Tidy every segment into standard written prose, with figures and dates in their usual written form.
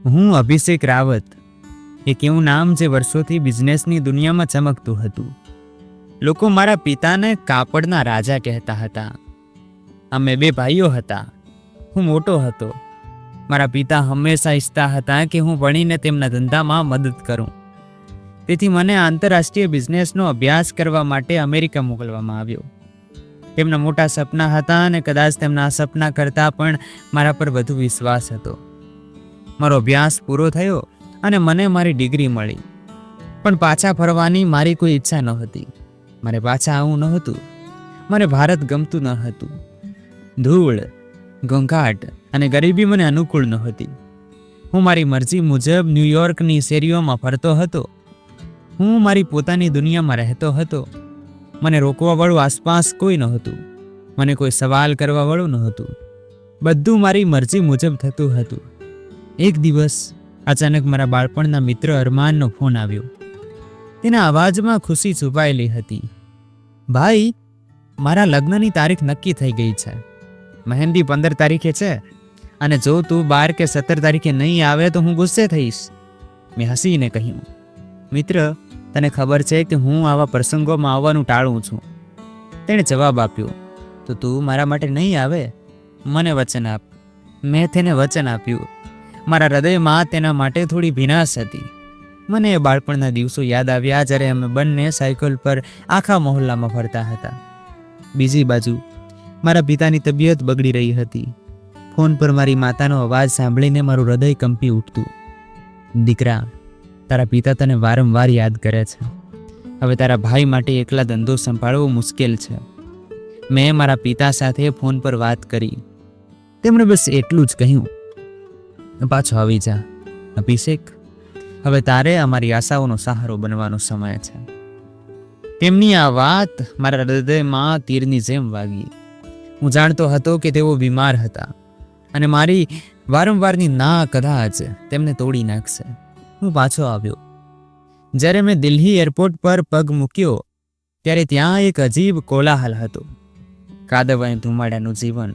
હું અભિષેક રાવત, એક એવું નામ જે વર્ષોથી બિઝનેસની દુનિયામાં ચમકતું હતું. લોકો મારા પિતાને કાપડના રાજા કહેતા હતા. અમે બે ભાઈઓ હતા. હું મોટો હતો. મારા પિતા હંમેશા ઈચ્છતા હતા કે હું ભણીને તેમના ધંધામાં મદદ કરું. તેથી મને આંતરરાષ્ટ્રીય બિઝનેસનો અભ્યાસ કરવા માટે અમેરિકા મોકલવામાં આવ્યો. તેમના મોટા સપના હતા અને કદાચ તેમના સપના કરતાં પણ મારા પર વધુ વિશ્વાસ હતો. મારો અભ્યાસ પૂરો થયો અને મને મારી ડિગ્રી મળી. પણ પાછા ફરવાની મારી કોઈ ઈચ્છા ન હતી. મારે પાછા આવવું ન હતું. મને ભારત ગમતું ન હતું. ધૂળ, ઘોંઘાટ અને ગરીબી મને અનુકૂળ નહોતી. હું મારી મરજી મુજબ ન્યૂયોર્કની શેરીઓમાં ફરતો હતો. હું મારી પોતાની દુનિયામાં રહેતો હતો. મને રોકવાવાળું આસપાસ કોઈ નહોતું. મને કોઈ સવાલ કરવાવાળું નહોતું. બધું મારી મરજી મુજબ થતું હતું. એક દિવસ અચાનક મારા બાળપણના મિત્ર અરમાનનો ફોન આવ્યો. તેના અવાજમાં ખુશી છુપાયેલી હતી. ભાઈ, મારા લગ્નની તારીખ નક્કી થઈ ગઈ છે. મહેંદી 15 તારીખે છે અને જો તું 12 કે 17 તારીખે નહીં આવે તો હું ગુસ્સે થઈશ. મેં હસીને કહ્યું, મિત્ર, તને ખબર છે કે હું આવા પ્રસંગોમાં આવવાનું ટાળું છું. તેણે જવાબ આપ્યો, તો તું મારા માટે નહીં આવે? મને વચન આપ. મેં તેને વચન આપ્યું. મારા હૃદયમાં તેના માટે થોડી ભીનાશ હતી. મને એ બાળપણના દિવસો યાદ આવ્યા જ્યારે અમે બંને સાયકલ પર આખા મહોલ્લામાં ફરતા હતા. બીજી બાજુ મારા પિતાની તબિયત બગડી રહી હતી. ફોન પર મારી માતાનો અવાજ સાંભળીને મારું હૃદય કંપી ઉઠતું. દીકરા, તારા પિતા તને વારંવાર યાદ કરે છે. હવે તારા ભાઈ માટે એકલા ધંધો સંભાળવો મુશ્કેલ છે. મેં મારા પિતા સાથે ફોન પર વાત કરી. તેમણે બસ એટલું જ કહ્યું, પાછો આવી જા અભિષેક. હવે તારે અમારી આશાઓનો સહારો બનવાનો સમય છે. તેમની આ વાત મારા હૃદયમાં તીરની જેમ વાગી. હું જાણતો હતો કે તેઓ બીમાર હતા અને મારી વારંવારની ના કદાચ તેમને તોડી નાખશે. હું પાછો આવ્યો. જ્યારે મેં દિલ્હી એરપોર્ટ પર પગ મૂક્યો ત્યારે ત્યાં એક અજીબ કોલાહલ હતો. કાદવ અને ધુમાડાનું જીવન.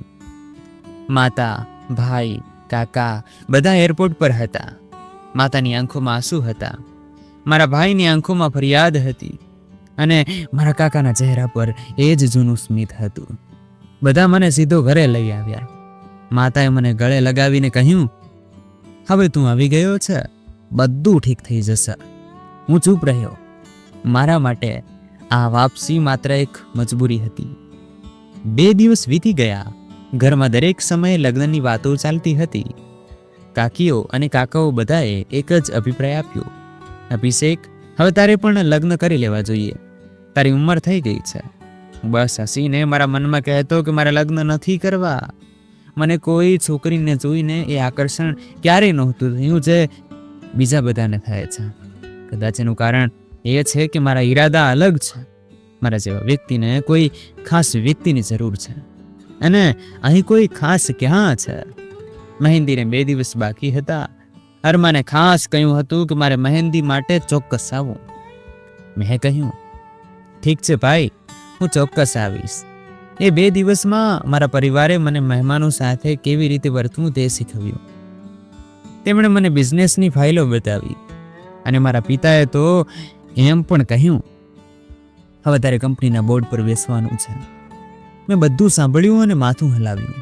માતા, ભાઈ, કાકા બધા એરપોર્ટ પર હતા. માતાની આંખોમાં આંસુ હતા. મારા ભાઈની આંખોમાં ફરિયાદ હતી અને મારા કાકાના ચહેરા પર એ જ જૂનું સ્મિત હતું. બધા મને સીધો ઘરે લઈ આવ્યા. માતાએ મને ગળે લગાવીને કહ્યું, હવે તું આવી ગયો છે, બધું ઠીક થઈ જશે. હું ચૂપ રહ્યો. મારા માટે આ વાપસી માત્ર એક મજબૂરી હતી. 2 દિવસ વીતી ગયા. ઘરમાં દરેક સમયે લગ્નની વાતો ચાલતી હતી. કાકીઓ અને કાકાઓ બધાએ એક જ અભિપ્રાય આપ્યો, અભિષેક, હવે તારે પણ લગ્ન કરી લેવા જોઈએ. તારી ઉંમર થઈ ગઈ છે. બસ હસીને મારા મનમાં કહેતો કે મારે લગ્ન નથી કરવા. મને કોઈ છોકરીને જોઈને એ આકર્ષણ ક્યારેય નહોતું થયું જે બીજા બધાને થાય છે. કદાચ એનું કારણ એ છે કે મારા ઈરાદા અલગ છે. મારા જેવા વ્યક્તિને કોઈ ખાસ વ્યક્તિની જરૂર છે અને અહીં કોઈ ખાસ ક્યાં છે? મહેંદીને 2 દિવસ બાકી હતા. અરમાને ખાસ કહ્યું હતું કે મારે મહેંદી માટે ચોક્કસ આવવું. મેં કહ્યું, ઠીક છે ભાઈ, હું ચોક્કસ આવીશ. એ 2 દિવસમાં મારા પરિવારે મને મહેમાનો સાથે કેવી રીતે વર્તવું તે શીખવ્યું. તેમણે મને બિઝનેસની ફાઇલો બતાવી અને મારા પિતાએ તો એમ પણ કહ્યું, હવે તારે કંપનીના બોર્ડ પર બેસવાનું છે. મેં બધું સાંભળ્યું અને માથું હલાવ્યું.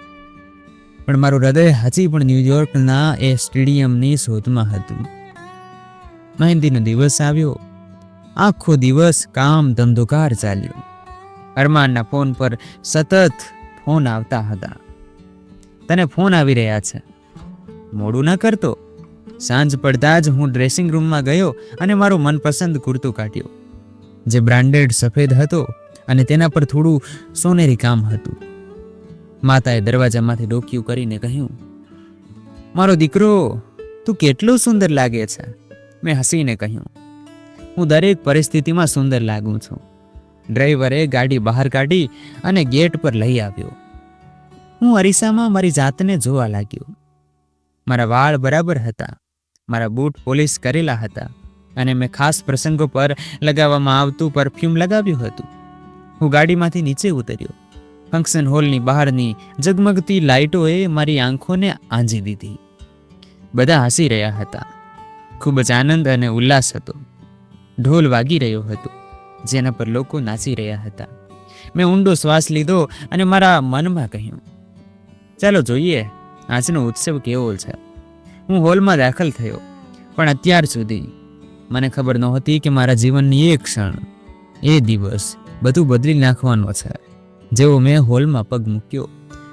પણ મારું હૃદય હજી પણ ન્યૂયોર્કના એ સ્ટેડિયમની શોધમાં હતું. મહેંદીનો દિવસ આવ્યો. આખો દિવસ કામ ધંધોકાર ચાલ્યો. અરમાનના ફોન પર સતત ફોન આવતા હતા. તને ફોન આવી રહ્યા છે, મોડું ન કરતો. સાંજ પડતા જ હું ડ્રેસિંગ રૂમમાં ગયો અને મારો મનપસંદ કુર્તો કાઢ્યો, જે બ્રાન્ડેડ સફેદ હતો અને તેના પર થોડું સોનેરી કામ હતું. માતાએ દરવાજામાંથી ડોકિયું કરીને કહ્યું, મારો દીકરો, તું કેટલો સુંદર લાગે છે. મેં હસીને કહ્યું, હું દરેક પરિસ્થિતિમાં સુંદર લાગું છું. ડ્રાઈવરે ગાડી બહાર કાઢી અને ગેટ પર લઈ આવ્યો. હું અરીસામાં મારી જાતને જોવા લાગ્યો. મારા વાળ બરાબર હતા. મારા બૂટ પોલિશ કરેલા હતા અને મેં ખાસ પ્રસંગો પર લગાવવામાં આવતું પરફ્યુમ લગાવ્યું હતું. હું ગાડીમાંથી નીચે ઉતર્યો. ફંક્શન હોલની બહારની ઝગમગતી લાઇટોએ મારી આંખોને આંજી દીધી. બધા હસી રહ્યા હતા. ખૂબ જ આનંદ અને ઉલ્લાસ હતો. ઢોલ વાગી રહ્યો હતો, જેના પર લોકો નાચી રહ્યા હતા. મેં ઊંડો શ્વાસ લીધો અને મારા મનમાં કહ્યું, ચાલો જોઈએ આજનો ઉત્સવ કેવો છે. હું હોલમાં દાખલ થયો, પણ અત્યાર સુધી મને ખબર નહોતી કે મારા જીવનની એક ક્ષણ, એ દિવસ બધું બદલી નાખવાનો છે. જેવો મેં હોલમાં પગ મૂક્યો,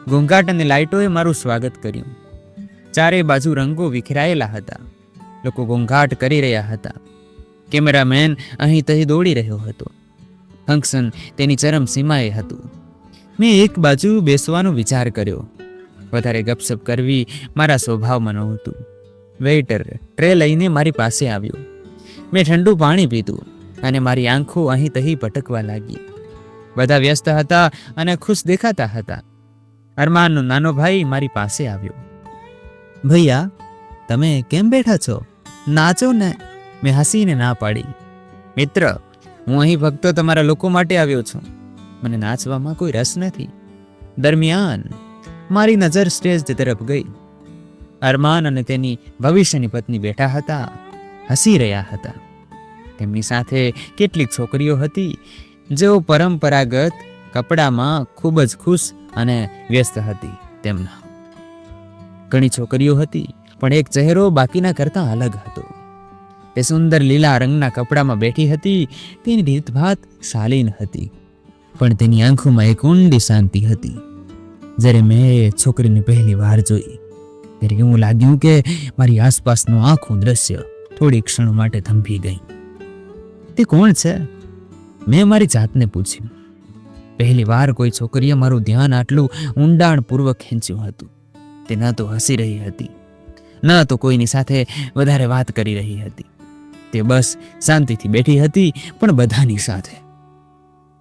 ઘોંઘાટ અને લાઇટોએ મારું સ્વાગત કર્યું. ચારે બાજુ રંગો વિખરાયેલા હતા. લોકો ઘોંઘાટ કરી રહ્યા હતા. કેમેરામેન અહીં તહીં દોડી રહ્યો હતો. ફંક્શન તેની ચરમ સીમાએ હતું. મેં એક બાજુ બેસવાનો વિચાર કર્યો. વધારે ગપસપ કરવી મારા સ્વભાવમાં નહોતું. વેઇટર ટ્રે લઈને મારી પાસે આવ્યો. મેં ઠંડુ પાણી પીધું અને મારી આંખો અહીં તહીં ભટકવા લાગી. બધા વ્યસ્ત હતા અને ખુશ દેખાતા હતા. અરમાનનો નાનો ભાઈ મારી પાસે આવ્યો. ભૈયા, તમે કેમ બેઠા છો? નાચો ને. મેં હસીને ના પાડી. મિત્ર, હું અહીં ફક્ત તમારા લોકો માટે આવ્યો છું. મને નાચવામાં કોઈ રસ નથી. દરમિયાન મારી નજર સ્ટેજ તરફ ગઈ. અરમાન અને તેની ભવિષ્યની પત્ની બેઠા હતા, હસી રહ્યા હતા. તેમની સાથે કેટલીક છોકરીઓ હતી જેઓ પરંપરાગત કપડામાં ખૂબ જ ખુશ અને વ્યસ્ત હતી. તેમના ઘણી છોકરીઓ હતી, પણ એક ચહેરો બાકીના કરતા અલગ હતો. તે સુંદર લીલા રંગના કપડામાં બેઠી હતી. તેની રીતભાત શાલીન હતી, પણ તેની આંખોમાં એક ઊંડી શાંતિ હતી. જ્યારે મેં એ છોકરીને પહેલી વાર જોઈ, ત્યારે એવું લાગ્યું કે મારી આસપાસનું આખું દ્રશ્ય થોડી ક્ષણ માટે થંભી ગઈ. તે કોણ છે? મેં મારી જાતને પૂછ્યું. પહેલી વાર કોઈ છોકરીએ મારું ધ્યાન આટલું ઊંડાણપૂર્વક ખેંચ્યું હતું. તે ન તો હસી રહી હતી, ન તો કોઈની સાથે વધારે વાત કરી રહી હતી. તે બસ શાંતિથી બેઠી હતી, પણ બધાની સાથે.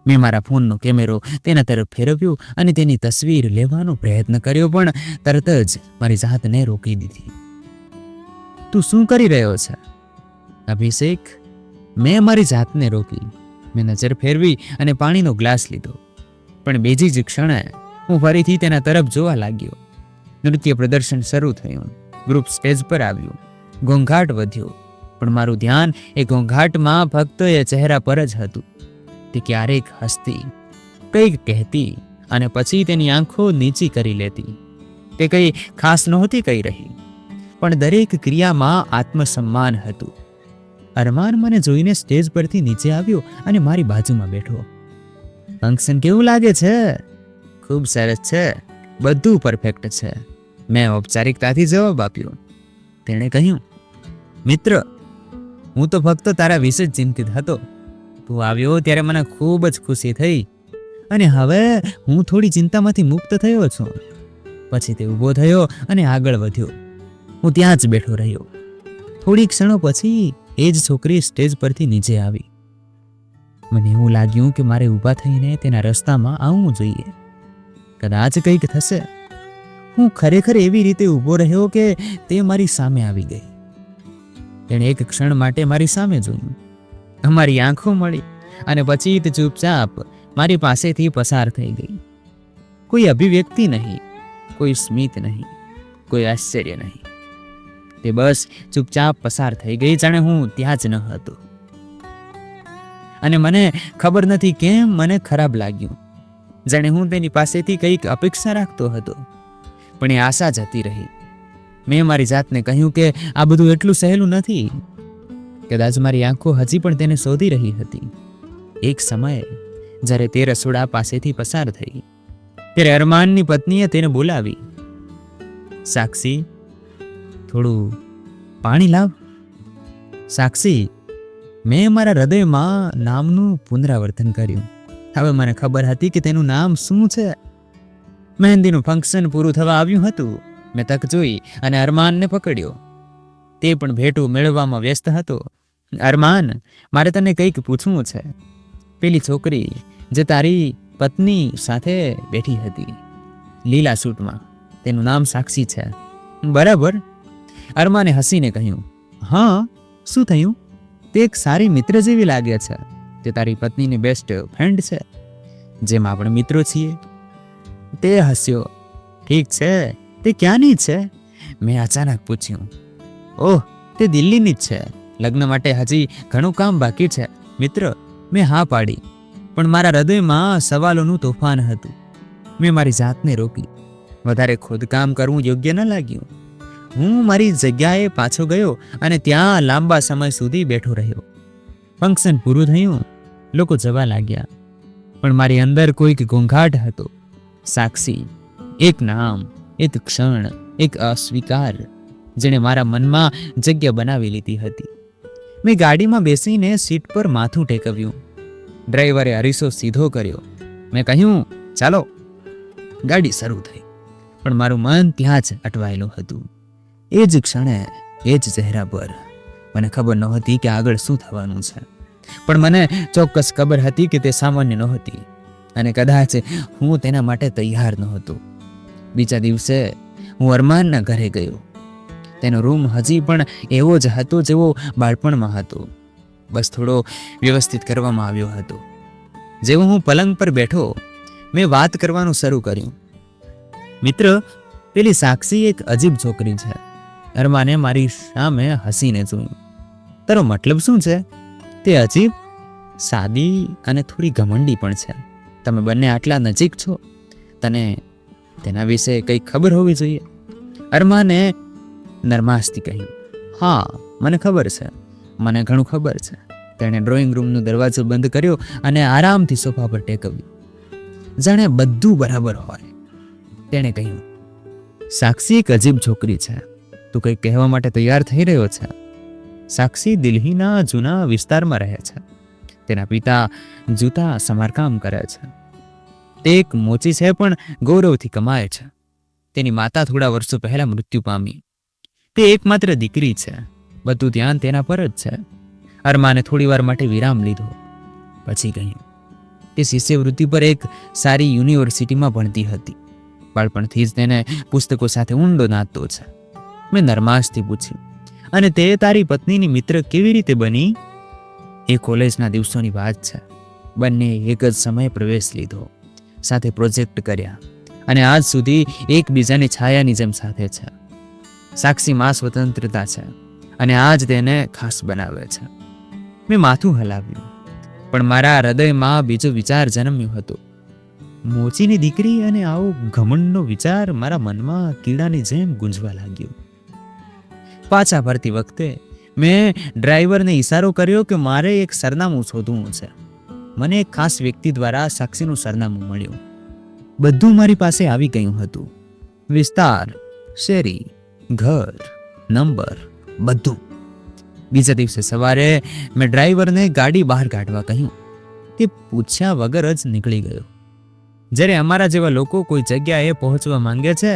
મેં મારા ફોનનો કેમેરો તેના તરફ ફેરવ્યો અને તેની તસવીર લેવાનો પ્રયત્ન કર્યો, પણ તરત જ મારી જાતને રોકી દીધી. તું શું કરી રહ્યો છે, અભિષેક? મેં મારી જાતને રોકી. મેં નજર ફેરવી અને પાણીનો ગ્લાસ લીધો, પણ બીજી જ ક્ષણે હું ફરીથી તેના તરફ જોવા લાગ્યો. નૃત્ય પ્રદર્શન શરૂ થયું. ગ્રુપ સ્ટેજ પર આવ્યું. ઘોંઘાટ વધ્યો, પણ મારું ધ્યાન એ ઘોંઘાટમાં ફક્ત એ ચહેરા પર જ હતું. તે ક્યારેક હસતી, કંઈક કહેતી અને પછી તેની આંખો નીચી કરી લેતી. તે કંઈ ખાસ નહોતી કહી રહી, પણ દરેક ક્રિયામાં આત્મસન્માન હતું. અરમાન મને જોઈને સ્ટેજ પરથી નીચે આવ્યો અને મારી બાજુમાં બેઠો. ફંક્શન કેવું લાગે છે? ખૂબ સરસ છે, બધું પરફેક્ટ છે, મેં ઔપચારિકતાથી જવાબ આપ્યો. તેણે કહ્યું, મિત્ર, હું તો ફક્ત તારા વિશે જ ચિંતિત હતો. તું આવ્યો ત્યારે મને ખૂબ જ ખુશી થઈ અને હવે હું થોડી ચિંતામાંથી મુક્ત થયો છું. પછી તે ઊભો થયો અને આગળ વધ્યો. હું ત્યાં જ બેઠો રહ્યો. થોડી ક્ષણો પછી એ જ છોકરી સ્ટેજ પરથી નીચે આવી. મને એવું લાગ્યું કે મારે ઊભા થઈને તેના રસ્તામાં આવવું જોઈએ. કદાચ કંઈક થશે. હું ખરેખર એવી રીતે ઊભો રહ્યો કે તે મારી સામે આવી ગઈ. તેણે એક ક્ષણ માટે મારી સામે જોયું. અમારી આંખો મળી અને પછી તે ચૂપચાપ મારી પાસેથી પસાર થઈ ગઈ. કોઈ અભિવ્યક્તિ નહીં, કોઈ સ્મિત નહીં, કોઈ આશ્ચર્ય નહીં. તે બસ ચૂપચાપ પસાર થઈ ગઈ, જાણે હું ત્યાં જ ન હતો. અને મને ખબર નથી કેમ મને ખરાબ લાગ્યું, જાણે હું તેની પાસેથી કંઈક અપેક્ષા રાખતો હતો, પણ એ આશા જતી રહી. મેં મારી જાતને કહ્યું કે આ બધું એટલું સહેલું નથી. કદાચ મારી આંખો હજી પણ તેને શોધી રહી હતી. એક સમયે જ્યારે તે રસોડા પાસેથી પસાર થઈ, ત્યારે અરમાનની પત્નીએ તેને બોલાવી. સાક્ષી, થોડું પાણી લાવ. સાક્ષી, મેં મારા હૃદયમાં નામનું પુનરાવર્તન કર્યું. હવે મને ખબર હતી કે તેનું નામ શું છે. મહેંદીનું ફંક્શન પૂરું થવા આવ્યું હતું. મેં તક જોઈ અને અરમાનને પકડ્યો. તે પણ ભેટું મેળવવામાં વ્યસ્ત હતો. અરમાન, મારે તને કંઈક પૂછવું છે. પેલી છોકરી જે તારી પત્ની સાથે બેઠી હતી, લીલા સૂટમાં, તેનું નામ સાક્ષી છે, બરાબર? અરમાને હસીને કહ્યું, હા, શું થયું? તે એક સારી મિત્ર જેવી લાગે છે. તે તારી પત્નીની બેસ્ટ ફ્રેન્ડ છે, જેમ આપણે મિત્રો છીએ. તે હસ્યો. ઠીક છે, તે ક્યાંની છે? મેં અચાનક પૂછ્યું. ઓહ, તે દિલ્હીની જ છે. લગ્ન માટે હજી ઘણું કામ બાકી છે. મિત્ર, મેં હા પાડી, પણ મારા હૃદયમાં સવાલોનું તોફાન હતું. મેં મારી જાતને રોકી. વધારે ખોદકામ કરવું યોગ્ય ન લાગ્યું. હું મારી જગ્યાએ પાછો ગયો અને ત્યાં લાંબા સમય સુધી બેઠો રહ્યો. ફંક્શન પૂરું થયું, લોકો જવા લાગ્યા, પણ મારી અંદર કોઈક ઘોંઘાટ હતો. સાક્ષી, એક નામ, એક ક્ષણ, એક અસ્વીકાર, જેણે મારા મનમાં જગ્યા બનાવી લીધી હતી. મેં ગાડીમાં બેસીને સીટ પર માથું ટેકવ્યું. ડ્રાઈવરે અરીસો સીધો કર્યો. મેં કહ્યું, ચાલો. ગાડી શરૂ થઈ, પણ મારું મન ત્યાં જ અટવાયેલું હતું. એ જ ક્ષણે, એ જ ચહેરા પર. મને ખબર નહોતી કે આગળ શું થવાનું છે, પણ મને ચોક્કસ ખબર હતી કે તે સામાન્ય નહોતી, અને કદાચ હું તેના માટે તૈયાર નહોતો. બીજા દિવસે હું અરમાનના ઘરે ગયો. તેનો રૂમ હજી પણ એવો જ હતો જેવો બાળપણમાં હતો, બસ થોડો વ્યવસ્થિત કરવામાં આવ્યો હતો. જેવો હું પલંગ પર બેઠો, મેં વાત કરવાનું શરૂ કર્યું. મિત્ર, પેલી સાક્ષી એક અજીબ છોકરી છે. અરમાને મારી સામે હસીને જોયું. તારો મતલબ શું છે? તે અજીબ, સાદી અને થોડી ઘમંડી પણ છે. તમે બંને આટલા નજીક છો, તને તેના વિશે કંઈ ખબર હોવી જોઈએ. અરમાને નરમાશથી કહ્યું, હા, મને ખબર છે, મને ઘણું ખબર છે. તેણે ડ્રોઈંગ રૂમનો દરવાજો બંધ કર્યો અને આરામથી સોફા પર ટેકવ્યું, જાણે બધું બરાબર હોય. તેણે કહ્યું, સાક્ષી એક અજીબ છોકરી છે. તું કંઈક કહેવા માટે તૈયાર થઈ રહ્યો છે? સાક્ષી દિલ્હીના જૂના વિસ્તારમાં રહે છે. તેના પિતા જૂતા સમારકામ કરે છે. તે એક મોચી છે, પણ ગૌરવથી કમાય છે. તેની માતા થોડા વર્ષો પહેલા મૃત્યુ પામી. તે એકમાત્ર દીકરી છે. બધું ધ્યાન તેના પર જ છે. અરમાને થોડી વાર માટે વિરામ લીધો, પછી કહ્યું, તે શિષ્યવૃત્તિ પર એક સારી યુનિવર્સિટીમાં ભણતી હતી. બાળપણથી જ તેને પુસ્તકો સાથે ઊંડો નાતો છે. મેં નરમાશથી પૂછ્યું, અને તે તારી પત્નીની મિત્ર કેવી રીતે બની? એ કોલેજના દિવસોની વાત છે. બંને એક જ સમયે પ્રવેશ લીધો, સાથે પ્રોજેક્ટ કર્યા, અને આજ સુધી એકબીજાની છાયાની જેમ સાથે છે. સાક્ષીમાં સ્વતંત્રતા છે, અને આજ તેને ખાસ બનાવે છે. મેં માથું હલાવ્યું, પણ મારા હૃદયમાં બીજો વિચાર જન્મ્યો હતો. મોચીની દીકરી અને આવો ઘમંડનો વિચાર મારા મનમાં કીડાની જેમ ગુંજવા લાગ્યો. પાછા ફરતી વખતે મેં ડ્રાઈવરને ઈશારો કર્યો કે મારે એક સરનામું શોધવું છે. મને એક ખાસ વ્યક્તિ દ્વારા સાક્ષીનું સરનામું મળ્યું. બધું મારી પાસે આવી ગયું હતું. વિસ્તાર, શેરી, ઘર, નંબર, બધું. બીજા દિવસે સવારે મેં ડ્રાઈવરને ગાડી બહાર કાઢવા કહ્યું. તે પૂછ્યા વગર જ નીકળી ગયો. જ્યારે અમારા જેવા લોકો કોઈ જગ્યાએ પહોંચવા માંગે છે,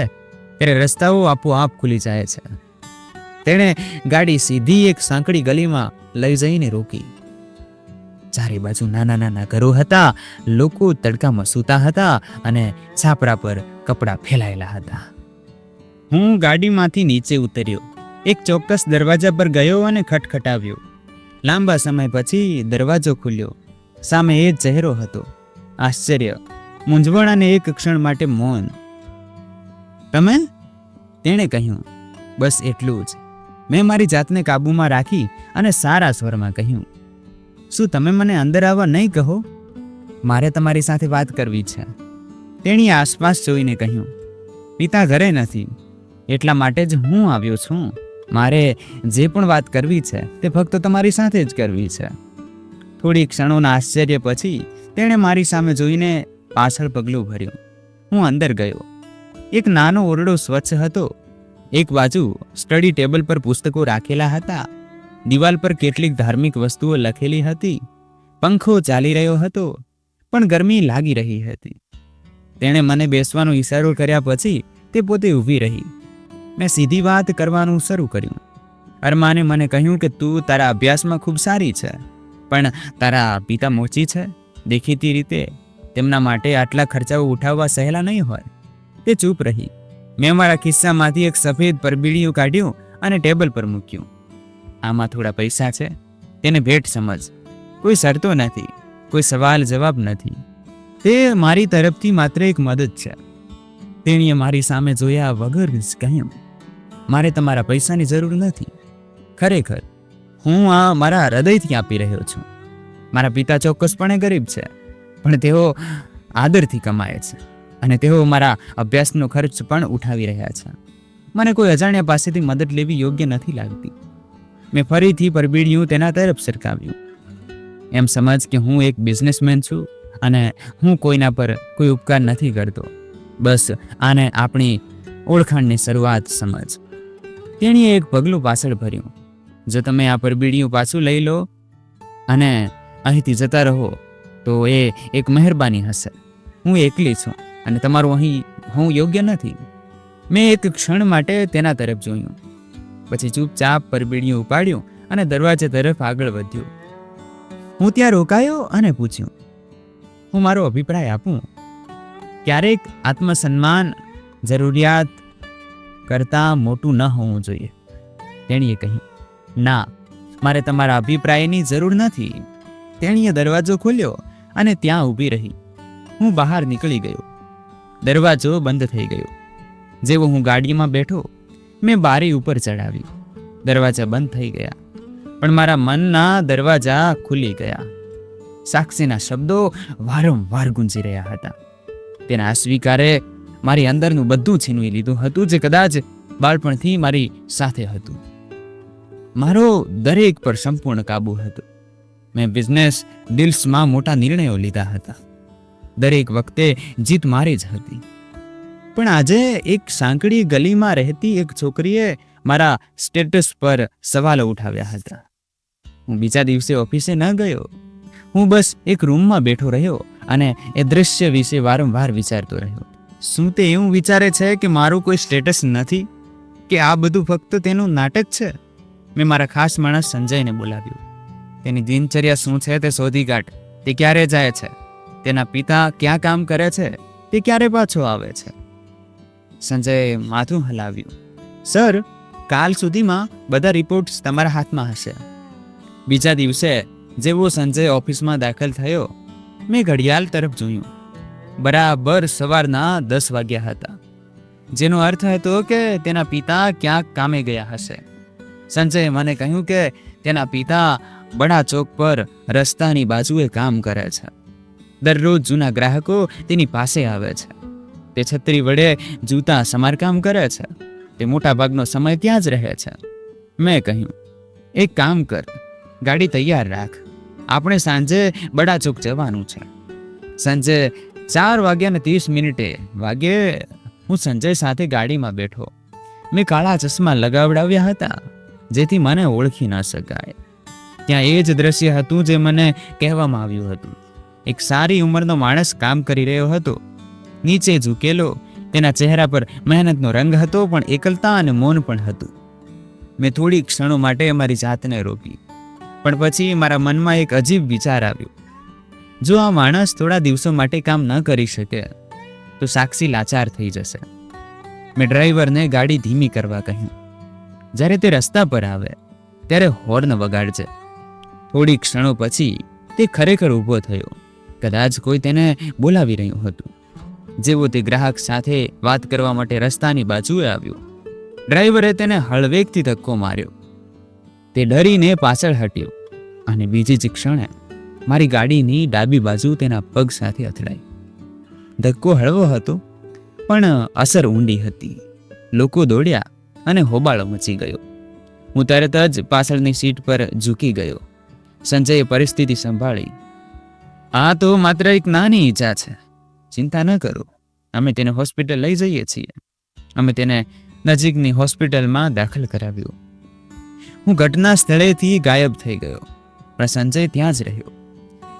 ત્યારે રસ્તાઓ આપોઆપ ખુલી જાય છે. તેણે ગાડી સીધી એક સાંકડી ગલીમાં લઈ જઈને રોકી. ચારે બાજુ નાના નાના ઘરો હતા. લોકો તડકામાં સૂતા હતા અને છાપરા પર કપડાં ફેલાયેલા હતા. હું ગાડીમાંથી નીચે ઉતર્યો, એક ચોક્કસ દરવાજા પર ગયો અને ખટખટાવ્યો. લાંબા સમય પછી દરવાજો ખુલ્યો. સામે એ જ ચહેરો હતો. આશ્ચર્ય, મૂંઝવણ અને એક ક્ષણ માટે મૌન. તમે? તેણે કહ્યું. બસ એટલું જ. મેં મારી જાતને કાબૂમાં રાખી અને સારા સ્વરમાં કહ્યું, શું તમે મને અંદર આવવા નહીં કહો? મારે તમારી સાથે વાત કરવી છે. તેણીએ આસપાસ જોઈને કહ્યું, પિતા ઘરે નથી, એટલા માટે જ હું આવ્યો છું. મારે જે પણ વાત કરવી છે તે ફક્ત તમારી સાથે જ કરવી છે. થોડી ક્ષણોના આશ્ચર્ય પછી તેણે મારી સામે જોઈને પાછળ પગલું ભર્યું. હું અંદર ગયો. એક નાનો ઓરડો સ્વચ્છ હતો. એક બાજુ સ્ટડી ટેબલ પર પુસ્તકો રાખેલા હતા. દિવાલ પર કેટલીક ધાર્મિક વસ્તુઓ લખેલી હતી. પંખો ચાલી રહ્યો હતો, પણ ગરમી લાગી રહી હતી. તેણે મને બેસવાનો ઈશારો કર્યા પછી તે પોતે ઊભી રહી. મેં સીધી વાત કરવાનું શરૂ કર્યું. અરમાને મને કહ્યું કે તું તારા અભ્યાસમાં ખૂબ સારી છે, પણ તારા પિતા મોચી છે. દેખીતી રીતે તેમના માટે આટલા ખર્ચાઓ ઉઠાવવા સહેલા નહીં હોય. તે ચૂપ રહી. મેં મારા ખિસ્સામાંથી એક સફેદ પરબીડિયું કાઢ્યું અને ટેબલ પર મૂક્યું. આમાં થોડા પૈસા છે, તેને ભેટ સમજ. કોઈ શરતો નથી, કોઈ સવાલ જવાબ નથી. તે મારી તરફથી માત્ર એક મદદ છે. તેણીએ મારી સામે જોયા વગર જ કહ્યું, મારે તમારા પૈસાની જરૂર નથી. ખરેખર હું આ મારા હૃદયથી આપી રહ્યો છું. મારા પિતા ચોક્કસપણે ગરીબ છે, પણ તેઓ આદરથી કમાય છે અને તેઓ મારા અભ્યાસનો ખર્ચ પણ ઉઠાવી રહ્યા છે. મને કોઈ અજાણ્યા પાસેથી મદદ લેવી યોગ્ય નથી લાગતી. મેં ફરીથી પરબીડિયું તેના તરફ સરકાવ્યું. એમ સમજ કે હું એક બિઝનેસમેન છું અને હું કોઈના પર કોઈ ઉપકાર નથી કરતો. બસ આને આપણી ઓળખાણની શરૂઆત સમજ. તેણીએ એક પગલું પાછળ ભર્યું. જો તમે આ પરબીડિયું પાછું લઈ લો અને અહીંથી જતા રહો તો એ એક મહેરબાની હશે. હું એકલી છું અને તમારું અહીં હું યોગ્ય નથી. મેં એક ક્ષણ માટે તેના તરફ જોયું, પછી ચૂપચાપ પરબીડિયું ઉપાડ્યું અને દરવાજા તરફ આગળ વધ્યો. હું ત્યાં રોકાયો અને પૂછ્યું, હું મારો અભિપ્રાય આપું? ક્યારેક આત્મસન્માન જરૂરિયાત કરતાં મોટું ન હોવું જોઈએ. તેણીએ કહ્યું, ના, મારે તમારા અભિપ્રાયની જરૂર નથી. તેણીએ દરવાજો ખોલ્યો અને ત્યાં ઊભી રહી. હું બહાર નીકળી ગયો. દરવાજો બંધ થઈ ગયો. જેવો હું ગાડીમાં બેઠો, મેં બારી ઉપર ચડાવી. દરવાજા બંધ થઈ ગયા, પણ મારા મનના દરવાજા ખુલી ગયા. સાક્ષીના શબ્દો વારંવાર ગુંજી રહ્યા હતા. તેના અસ્વીકારે મારી અંદરનું બધું છીનવી લીધું હતું જે કદાચ બાળપણથી મારી સાથે હતું. મારો દરેક પર સંપૂર્ણ કાબુ હતો. મેં બિઝનેસ ડીલ્સમાં મોટા નિર્ણયો લીધા હતા. દરેક વખતે જીત મારી જ હતી. પણ આજે એક સાંકડી ગલીમાં રહેતી એક છોકરીએ મારા સ્ટેટસ પર સવાલો ઉઠાવ્યા હતા. હું બીજા દિવસે ઓફિસે ન ગયો. હું બસ એક રૂમમાં બેઠો રહ્યો અને એ દૃશ્ય વિશે વારંવાર વિચારતો રહ્યો. શું તે એવું વિચારે છે કે મારું કોઈ સ્ટેટસ નથી, કે આ બધું ફક્ત તેનું નાટક છે? મેં મારા ખાસ માણસ સંજયને બોલાવ્યો. તેની દિનચર્યા શું છે તે શોધી કાઢ. તે ક્યારે જાય છે? તેના પિતા ક્યાં કામ કરે છે? તે ક્યારે પાછો આવે છે? સંજયે માથું હલાવ્યું. સર, કાલ સુધીમાં બધા રિપોર્ટ્સ તમારા હાથમાં હશે. બીજા દિવસે જેવો સંજય ઓફિસમાં દાખલ થયો, મેં ઘડિયાળ તરફ જોયું. બરાબર સવારના 10 વાગ્યા હતા, જેનો અર્થ હતો કે તેના પિતા ક્યાંક કામે ગયા હશે. સંજયે મને કહ્યું કે તેના પિતા બડા ચોક પર રસ્તાની બાજુએ કામ કરે છે. દરરોજ જૂના ગ્રાહકો તેની પાસે આવે છે. તે છત્રી વડે જૂતા સમારકામ કરે છે. તે મોટા ભાગનો સમય ત્યાં જ રહે છે. મેં કહ્યું, એક કામ કર, ગાડી તૈયાર રાખ, આપણે સાંજે બડા ચોક જવાનું છે. સાંજે 4:30 વાગ્યે હું સંજય સાથે ગાડીમાં બેઠો. મેં કાળા ચશ્મા લગાવડાવ્યા હતા જેથી મને ઓળખી ન શકાય. ત્યાં એ જ દ્રશ્ય હતું જે મને કહેવામાં આવ્યું હતું. એક સારી ઉંમરનો માણસ કામ કરી રહ્યો હતો, નીચે ઝૂકેલો. તેના ચહેરા પર મહેનતનો રંગ હતો, પણ એકલતા અને મૌન પણ હતું. મેં થોડી ક્ષણો માટે મારી જાતને રોકી, પણ પછી મારા મનમાં એક અજીબ વિચાર આવ્યો. જો આ માણસ થોડા દિવસો માટે કામ ન કરી શકે તો સાક્ષી લાચાર થઈ જશે. મેં ડ્રાઈવરને ગાડી ધીમી કરવા કહ્યું. જ્યારે તે રસ્તા પર આવે ત્યારે હોર્ન વગાડજે. થોડી ક્ષણો પછી તે ખરેખર ઊભો થયો. કદાચ કોઈ તેને બોલાવી રહ્યું હતું. જેવો તે ગ્રાહક સાથે વાત કરવા માટે રસ્તાની બાજુએ આવ્યો, ડ્રાઈવરે તેને હળવેકથી ધક્કો માર્યો. તે ડરીને પાછળ હટ્યો અને બીજી જ ક્ષણે મારી ગાડીની ડાબી બાજુ તેના પગ સાથે અથડાઈ. ધક્કો હળવો હતો, પણ અસર ઊંડી હતી. લોકો દોડ્યા અને હોબાળો મચી ગયો. હું તરત જ પાછળની સીટ પર ઝૂકી ગયો. સંજયે પરિસ્થિતિ સંભાળી. આ તો માત્ર એક નાની ઈજા છે, ચિંતા ન કરો, અમે તેને હોસ્પિટલ લઈ જઈએ છીએ. અમે તેને નજીકની હોસ્પિટલમાં દાખલ કરાવ્યો. હું ઘટના સ્થળેથી ગાયબ થઈ ગયો, પણ સંજય ત્યાં જ રહ્યો.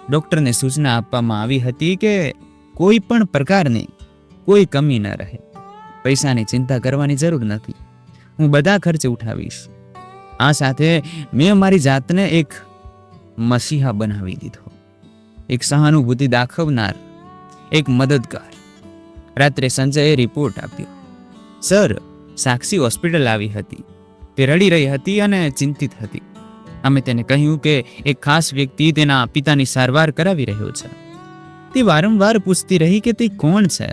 ડૉક્ટરને સૂચના આપવામાં આવી હતી કે કોઈ પણ પ્રકારની કોઈ કમી ન રહે. પૈસાની ચિંતા કરવાની જરૂર નથી, હું બધા ખર્ચ ઉઠાવીશ. આ સાથે મેં મારી જાતને એક મસીહા બનાવી દીધો, એક સહાનુભૂતિ દાખવનાર, એક મદદગાર. રાત્રે સંજયે રિપોર્ટ આપ્યો. સર, સાક્ષી હોસ્પિટલ આવી હતી. તે રડી રહી હતી અને ચિંતિત હતી. અમે તેને કહ્યું કે એક ખાસ વ્યક્તિ તેના પિતાની સારવાર કરાવી રહ્યો છે. તે વારંવાર પૂછતી રહી કે તે કોણ છે.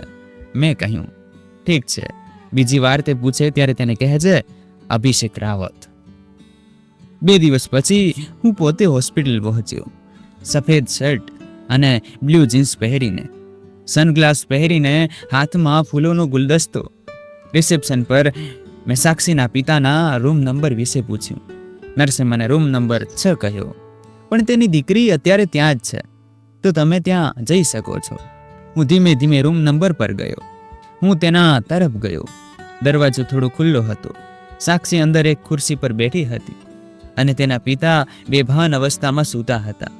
મેં કહ્યું, ઠીક છે, બીજી વાર તે પૂછે ત્યારે તેને કહેજે અભિષેક રાવત. 2 દિવસ પછી હું પોતે હોસ્પિટલ પહોંચ્યો. સફેદ શર્ટ અને બ્લુ જીન્સ પહેરીને, સનગ્લાસ પહેરીને, હાથમાં ફૂલોનો ગુલદસ્તો. રિસેપ્શન પર મેં સાક્ષીના પિતાના રૂમ નંબર વિશે પૂછ્યું. નર્સે મને રૂમ નંબર 6 કહ્યો. પણ તેની દીકરી અત્યારે ત્યાં જ છે, તો તમે ત્યાં જઈ શકો છો. હું ધીમે ધીમે રૂમ નંબર પર ગયો. હું તેના તરફ ગયો. દરવાજો થોડો ખુલ્લો હતો. સાક્ષી અંદર એક ખુરશી પર બેઠી હતી અને તેના પિતા બેભાન અવસ્થામાં સૂતા હતા.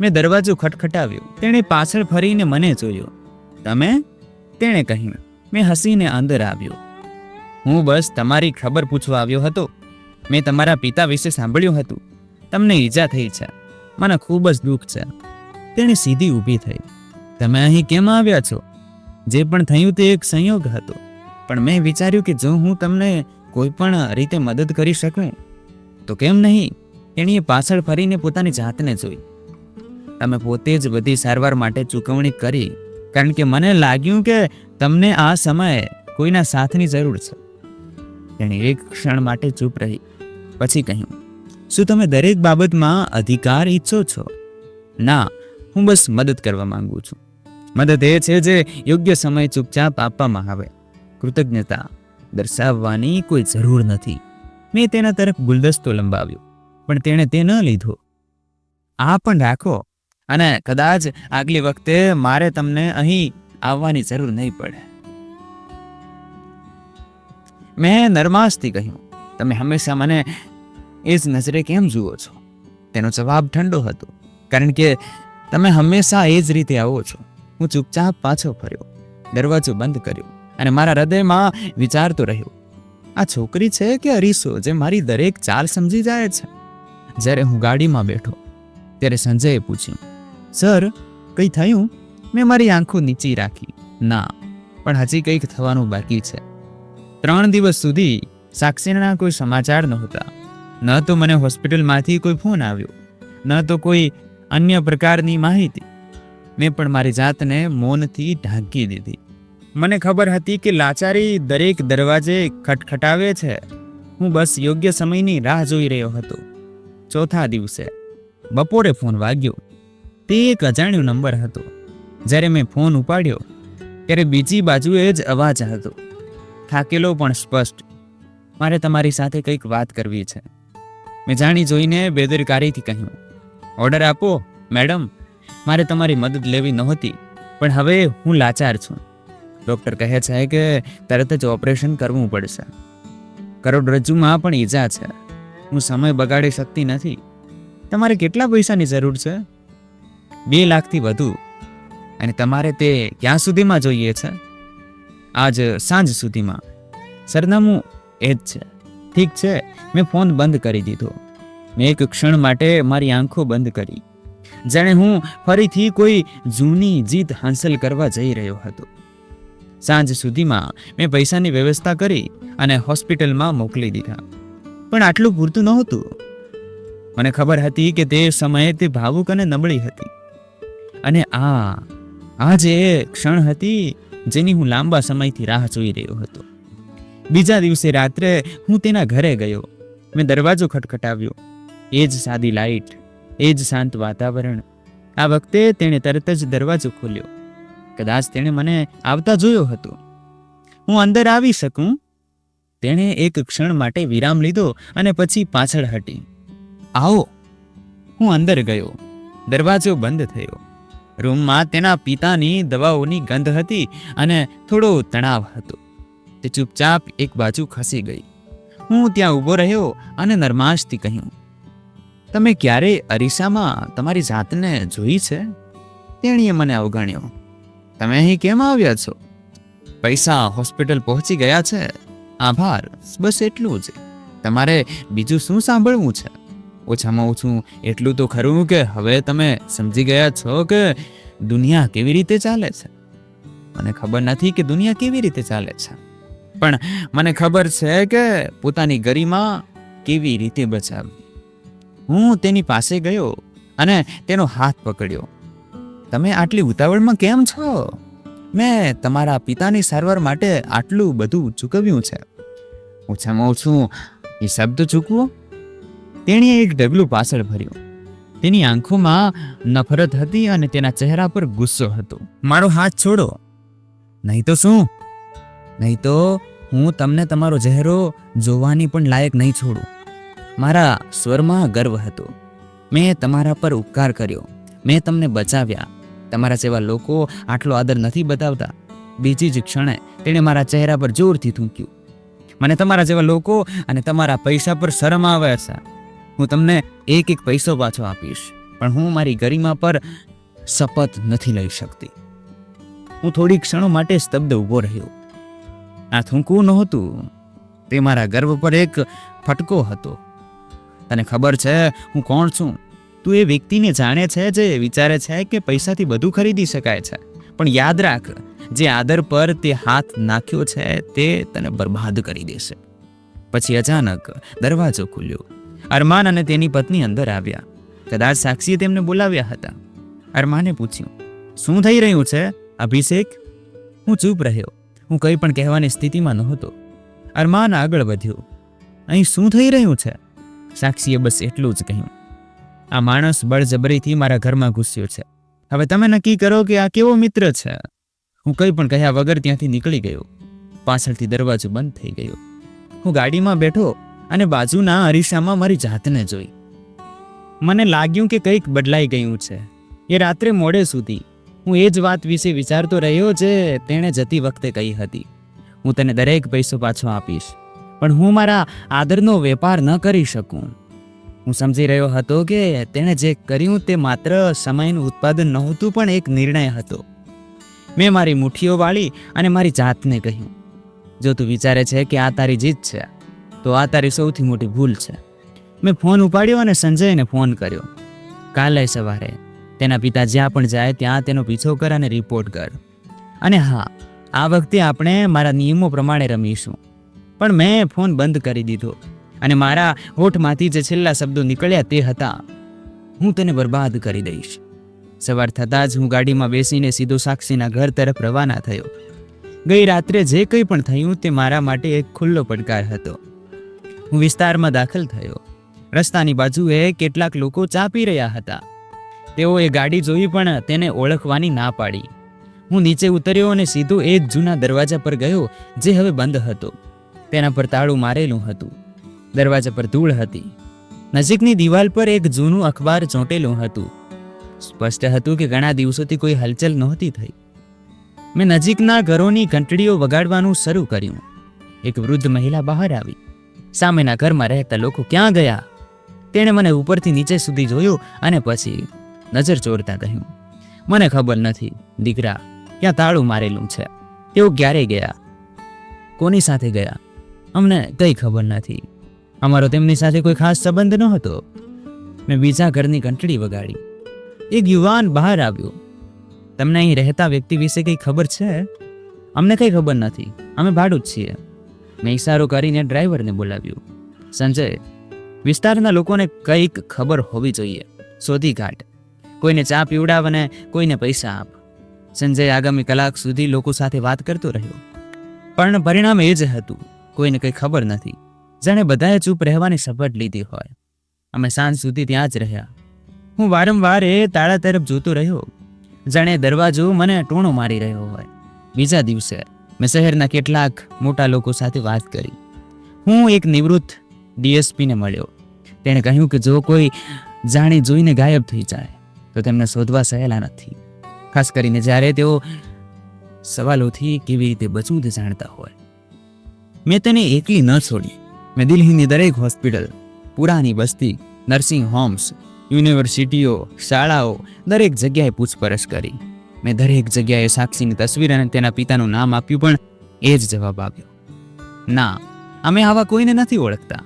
મેં દરવાજો ખટખટાવ્યો. તેણે પાછળ ફરીને મને જોયો. તમે? તેણે કહ્યું. મેં હસીને અંદર આવ્યો. હું બસ તમારી ખબર પૂછવા આવ્યો હતો. મેં તમારા પિતા વિશે સાંભળ્યું હતું. તમને ઈજા થઈ છે. મને ખૂબ જ દુઃખ છે. તેણે સીધી ઊભી થઈ. તમે અહીં કેમ આવ્યા છો? જે પણ થયું તે એક સંયોગ હતો, પણ મેં વિચાર્યું કે જો હું તમને કોઈ પણ રીતે મદદ કરી શકું તો કેમ નહીં. તેણીએ પાછળ ફરીને પોતાની જાતને જોઈ. તમે પોતે જ બધી સારવાર માટે ચૂકવણી કરી, કારણ કે મને લાગ્યું કે તમને આ સમયે કોઈના સાથની જરૂર છે. તેણે એક ક્ષણ માટે ચૂપ રહી. પછી કહ્યું, શું તમે દરેક બાબતમાં અધિકાર ઈચ્છો છો? ના, હું બસ મદદ કરવા માંગુ છું. મદદ એ છે જે યોગ્ય સમય ચૂપચાપ આપવામાં આવે. કૃતજ્ઞતા દર્શાવવાની કોઈ જરૂર નથી. મેં તેના તરફ ગુલદસ્તો લંબાવ્યો, પણ તેણે તે ન લીધો. આ પણ રાખો, અને કદાચ આગલી વખતે મારે તમને અહીં આવવાની જરૂર નહીં પડે. મેં નરમાશથી કહ્યું, તમે હંમેશા મને એ જ નજરે કેમ જુઓ છો? તેનો જવાબ ઠંડો હતો, કારણ કે તમે હંમેશા એ જ રીતે આવો છો. હું ચૂપચાપ પાછો ફર્યો, દરવાજો બંધ કર્યો અને મારા હૃદયમાં વિચારતો રહ્યો, આ છોકરી છે કે અરીસો જે મારી દરેક ચાલ સમજી જાય છે? જ્યારે હું ગાડીમાં બેઠો ત્યારે સંજયે પૂછ્યું, સર, કંઈ થયું? મેં મારી આંખો નીચી રાખી. ના, પણ હજી કંઈક થવાનું બાકી છે. 3 દિવસ સુધી સાક્ષીના કોઈ સમાચાર નહોતા. ન તો મને હોસ્પિટલમાંથી કોઈ ફોન આવ્યો, ન તો કોઈ અન્ય પ્રકારની માહિતી. મેં પણ મારી જાતને મૌનથી ઢાંકી દીધી. મને ખબર હતી કે લાચારી દરેક દરવાજે ખટખટાવે છે. હું બસ યોગ્ય સમયની રાહ જોઈ રહ્યો હતો. 4થા દિવસે બપોરે ફોન વાગ્યો. તે એક અજાણ્યો નંબર હતો. જ્યારે મેં ફોન ઉપાડ્યો ત્યારે બીજી બાજુએ જ અવાજ હતો, થાકેલો પણ સ્પષ્ટ. મારે તમારી સાથે કંઈક વાત કરવી છે. મેં જાણી જોઈને બેદરકારીથી કહ્યું, ઓર્ડર આપો મેડમ. મારે તમારી મદદ લેવી નહોતી, પણ હવે હું લાચાર છું. ડૉક્ટર કહે છે કે તરત જ ઓપરેશન કરવું પડશે. કરોડરજ્જુમાં પણ ઈજા છે. હું સમય બગાડી શકતી નથી. તમારે કેટલા પૈસાની જરૂર છે? 2 લાખથી વધુ. અને તમારે તે ક્યાં સુધીમાં જોઈએ છે? આજ સાંજ સુધીમાં. સરનામું એ જ છે. ઠીક છે. મેં ફોન બંધ કરી દીધો. મેં એક ક્ષણ માટે મારી આંખો બંધ કરી, જાણે હું ફરીથી કોઈ જૂની જીત હાંસલ કરવા જઈ રહ્યો હતો. સાંજ સુધીમાં મેં પૈસાની વ્યવસ્થા કરી અને હોસ્પિટલમાં મોકલી દીધા. પણ આટલું પૂરતું નહોતું. મને ખબર હતી કે તે સમયે તે ભાવુક અને નબળી હતી. અને આ જે ક્ષણ હતી જેની હું લાંબા સમયથી રાહ જોઈ રહ્યો હતો. બીજા દિવસે રાત્રે હું તેના ઘરે ગયો. મેં દરવાજો ખટખટાવ્યો. એ જ સાદી લાઈટ, એ જ શાંત વાતાવરણ. આ વખતે તેણે તરત જ દરવાજો ખોલ્યો. કદાચ તેણે મને આવતા જોયો હતો. હું અંદર આવી શકું? તેણે એક ક્ષણ માટે વિરામ લીધો અને પછી પાછળ હટી. આવો. હું અંદર ગયો. દરવાજો બંધ થયો. રૂમમાં તેના પિતાની દવાઓની ગંધ હતી અને થોડો તણાવ હતો. તે ચૂપચાપ એક બાજુ ખસી ગઈ. હું ત્યાં ઊભો રહ્યો અને નરમાશથી કહ્યું, તમે ક્યારેય અરીસામાં તમારી જાતને જોઈ છે? તેણીએ મને અવગણ્યો. તમે અહીં કેમ આવ્યા છો? પૈસા હોસ્પિટલ પહોંચી ગયા છે. આભાર, બસ એટલું જ. તમારે બીજું શું સાંભળવું છે? ઓછામાં ઓછું એટલું તો ખરું કે હવે તમે સમજી ગયા છો કે દુનિયા કેવી રીતે ચાલે છે. મને ખબર નથી કે દુનિયા કેવી રીતે ચાલે છે, પણ મને ખબર છે કે પોતાની ગરિમા કેવી રીતે બચાવવી. હું તેની પાસે ગયો અને તેનો હાથ પકડ્યો. તમે આટલી ઉતાવળમાં કેમ છો? મેં તમારા પિતાની સારવાર માટે આટલું બધું ચૂકવ્યું છે. ઓછામાં ઓછું એ શબ્દ ચૂકવો. તેણીએ એક ડગલું પાછળ ભર્યું. તેની આંખોમાં નફરત હતી અને તેના ચહેરા પર ગુસ્સો હતો. મારો હાથ છોડો, નહીં તો શું? નહીં તો હું તમને તમારો ચહેરો જોવાની પણ લાયક નહીં છોડું. મારા સ્વરમાં ગર્વ હતો. મેં તમારા પર ઉપકાર કર્યો, મેં તમને બચાવ્યા. તમારા જેવા લોકો આટલો આદર નથી બતાવતા. બીજી જ ક્ષણે તેણે મારા ચહેરા પર જોરથી થૂંક્યું. મને તમારા જેવા લોકો અને તમારા પૈસા પર શરમ આવે છે. હું તમને એક એક પૈસો પાછો આપીશ, પણ હું મારી ગરિમા પર શપથ નથી લઈ શકતી. હું થોડી ક્ષણો માટે સ્તબ્ધ ઊભો રહ્યો. આ થૂંકવું નહોતું, તે મારા ગર્વ પર એક ફટકો હતો. તને ખબર છે હું કોણ છું? તું એ વ્યક્તિને જાણે છે જે વિચારે છે કે પૈસાથી બધું ખરીદી શકાય છે. પણ યાદ રાખ, જે આદર પર તે હાથ નાખ્યો છે તે તને બરબાદ કરી દેશે. પછી અચાનક દરવાજો ખુલ્યો. અરમાન અને તેની પત્ની અંદર આવ્યા. કદાચ સાક્ષીએ તેમને બોલાવ્યા હતા. અરમાને પૂછ્યું, શું થઈ રહ્યું છે અભિષેક? હું ચૂપ રહ્યો. હું કંઈ પણ કહેવાની સ્થિતિમાં નહોતો. અરમાન આગળ વધ્યો. અહીં શું થઈ રહ્યું છે? સાક્ષીએ બસ એટલું જ કહ્યું, આ માણસ બળજબરીથી મારા ઘરમાં ઘૂસ્યો છે. હવે તમે નક્કી કરો કે આ કેવો મિત્ર છે. હું કંઈ પણ કહ્યા વગર ત્યાંથી નીકળી ગયો. પાછળથી દરવાજો બંધ થઈ ગયો. હું ગાડીમાં બેઠો અને બાજુના અરીસામાં મારી જાતને જોઈ. મને લાગ્યું કે કંઈક બદલાઈ ગયું છે. એ રાત્રે મોડે સુધી હું એ જ વાત વિશે વિચારતો રહ્યો જે તેણે જતી વખતે કહી હતી. હું તને દરેક પૈસો પાછો આપીશ, પણ હું મારા આદરનો વેપાર ન કરી શકું. હું સમજી રહ્યો હતો કે તેણે જે કર્યું તે માત્ર સમયનું ઉત્પાદન નહોતું, પણ એક નિર્ણય હતો. મેં મારી મુઠ્ઠીઓ વાળી અને મારી જાતને કહ્યું, જો તું વિચારે છે કે આ તારી જીત છે, તો આ તારી સૌથી મોટી ભૂલ છે. મેં ફોન ઉપાડ્યો અને સંજયને ફોન કર્યો. કાલે સવારે તેના પિતા જ્યાં પણ જાય ત્યાં તેનો પીછો કર અને રિપોર્ટ કર. અને હા, આ વખતે આપણે મારા નિયમો પ્રમાણે રમીશું. પણ મેં ફોન બંધ કરી દીધો અને મારા હોઠમાંથી જે છેલ્લા શબ્દો નીકળ્યા તે હતા, હું તને બરબાદ કરી દઈશ. સવાર થતાં જ હું ગાડીમાં બેસીને સીધો સાક્ષીના ઘર તરફ રવાના થયો. ગઈ રાત્રે જે કંઈ પણ થયું તે મારા માટે એક ખુલ્લો પડકાર હતો. હું વિસ્તારમાં દાખલ થયો. રસ્તાની બાજુએ કેટલાક લોકો ચા પી રહ્યા હતા. તેઓએ ગાડી જોઈ પણ તેને ઓળખવાની ના પાડી. હું નીચે ઉતર્યો અને સીધો એ જ જૂના દરવાજા પર ગયો જે હવે બંધ હતો. તેના પર તાળું મારેલું હતું. દરવાજા પર ધૂળ હતી. નજીકની દિવાલ પર એક જૂનું અખબાર ચોંટેલું હતું. સ્પષ્ટ હતું કે ઘણા દિવસોથી કોઈ હલચલ નહોતી થઈ. મેં નજીકના ઘરોની ઘંટડીઓ વગાડવાનું શરૂ કર્યું. એક વૃદ્ધ મહિલા બહાર આવી. સામેના ઘરમાં રહેતા લોકો ક્યાં ગયા? તેણે મને ઉપરથી નીચે સુધી જોયું અને પછી નજર ચોરતા કહ્યું, મને ખબર નથી દીકરા, ક્યાં તાળું મારેલું છે. તેઓ ક્યારે ગયા? કોની સાથે ગયા? અમને કંઈ ખબર નથી. અમારો તેમની સાથે કોઈ ખાસ સંબંધ નહોતો. મેં બીજા ઘરની ઘંટડી વગાડી. એક યુવાન બહાર આવ્યો. તમને અહીં રહેતા વ્યક્તિ વિશે કંઈ ખબર છે? અમને કંઈ ખબર નથી, અમે ભાડું જ છીએ. મેં ઇશારો કરીને ડ્રાઈવરને બોલાવ્યો. સંજય, વિસ્તારના લોકોને કંઈક ખબર હોવી જોઈએ. શોધી કાઢ. કોઈને ચા પીવડાવ અને કોઈને પૈસા આપ. સંજય આગામી કલાક સુધી લોકો સાથે વાત કરતો રહ્યો. પણ પરિણામ એ જ હતું, કોઈને કંઈ ખબર નથી. જાણે બધાએ ચૂપ રહેવાની શપથ લીધી હોય. અમે સાંજ સુધી ત્યાં જ રહ્યા. હું વારંવાર એ તાળા તરફ જોતો રહ્યો, જાણે દરવાજો મને ટોણો મારી રહ્યો હોય. બીજા દિવસે મેં શહેરના કેટલાક મોટા લોકો સાથે વાત કરી. હું એક નિવૃત્ત ડીએસપીને મળ્યો. તેણે કહ્યું કે જો કોઈ જાણી જોઈને ગાયબ થઈ જાય તો તેમને શોધવા સહેલા નથી, ખાસ કરીને જ્યારે તેઓ સવાલોથી કેવી રીતે બચવું તે જાણતા હોય. મેં તેને એકલી ન છોડી. મેં દિલ્હીની દરેક હોસ્પિટલ, પુરાની બસ્તી, નર્સિંગ હોમ્સ, યુનિવર્સિટીઓ, શાળાઓ, દરેક જગ્યાએ પૂછપરછ કરી. મેં દરેક જગ્યાએ સાક્ષીની તસવીર અને તેના પિતાનું નામ આપ્યું, પણ એ જ જવાબ આવ્યો, ના, અમે આવા કોઈને નથી ઓળખતા.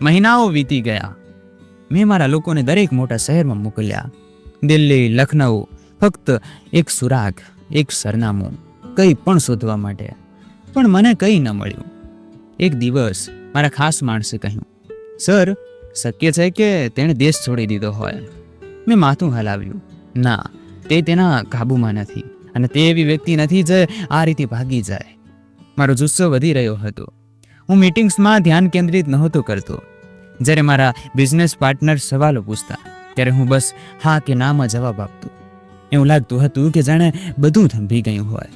મહિનાઓ વીતી ગયા. મેં મારા લોકોને દરેક મોટા શહેરમાં મોકલ્યા, દિલ્હી, લખનઉ, ફક્ત એક સુરાગ, એક સરનામું, કંઈ પણ શોધવા માટે. પણ મને કંઈ ન મળ્યું. એક દિવસ મારા ખાસ માણસે કહ્યું, સર, શક્ય છે કે તેણે દેશ છોડી દીધો હોય. મેં માથું હલાવ્યું. ના, તે તેના કાબૂમાં નથી અને તે એવી વ્યક્તિ નથી જે આ રીતે ભાગી જાય. મારો જુસ્સો વધી રહ્યો હતો. હું મીટિંગ્સમાં ધ્યાન કેન્દ્રિત નહોતો કરતો. જ્યારે મારા બિઝનેસ પાર્ટનર સવાલો પૂછતા ત્યારે હું બસ હા કે નામાં જવાબ આપતો. એવું લાગતું હતું કે જાણે બધું થંભી ગયું હોય.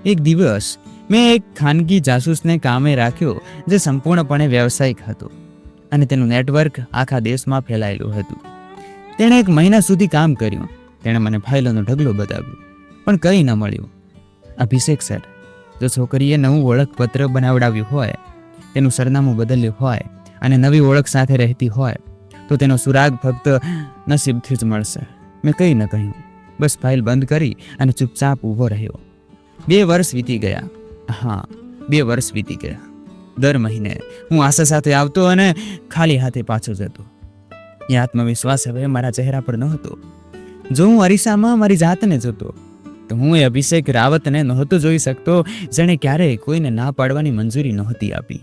એક દિવસ મેં એક ખાનગી જાસૂસને કામે રાખ્યો જે સંપૂર્ણપણે વ્યવસાયિક હતો અને તેનું નેટવર્ક આખા દેશમાં ફેલાયેલું હતું. તેણે 1 મહિના સુધી કામ કર્યું. તેણે મને ફાઇલોનો ઢગલો બતાવ્યો, પણ કંઈ ન મળ્યું. અભિષેક સર, જો છોકરીએ નવું ઓળખપત્ર બનાવડાવ્યું હોય, તેનું સરનામું બદલ્યું હોય અને નવી ઓળખ સાથે રહેતી હોય તો તેનો સુરાગ ફક્ત નસીબથી જ મળશે. મેં કંઈ ન કહ્યું, બસ ફાઇલ બંધ કરી અને ચૂપચાપ ઊભો રહ્યો. 2 વર્ષ વીતી ગયા. હા, 2 વર્ષ વીતી ગયા. દર મહિને હું આશા સાથે આવતો અને ખાલી હાથે પાછો જતો. એ આત્મવિશ્વાસ હવે મારા ચહેરા પર નહોતો. જો હું અરીસામાં મારી જાતને જોતો તો હું એ અભિષેક રાવતને નહોતો જોઈ શકતો જેણે ક્યારેય કોઈને ના પાડવાની મંજૂરી નહોતી આપી.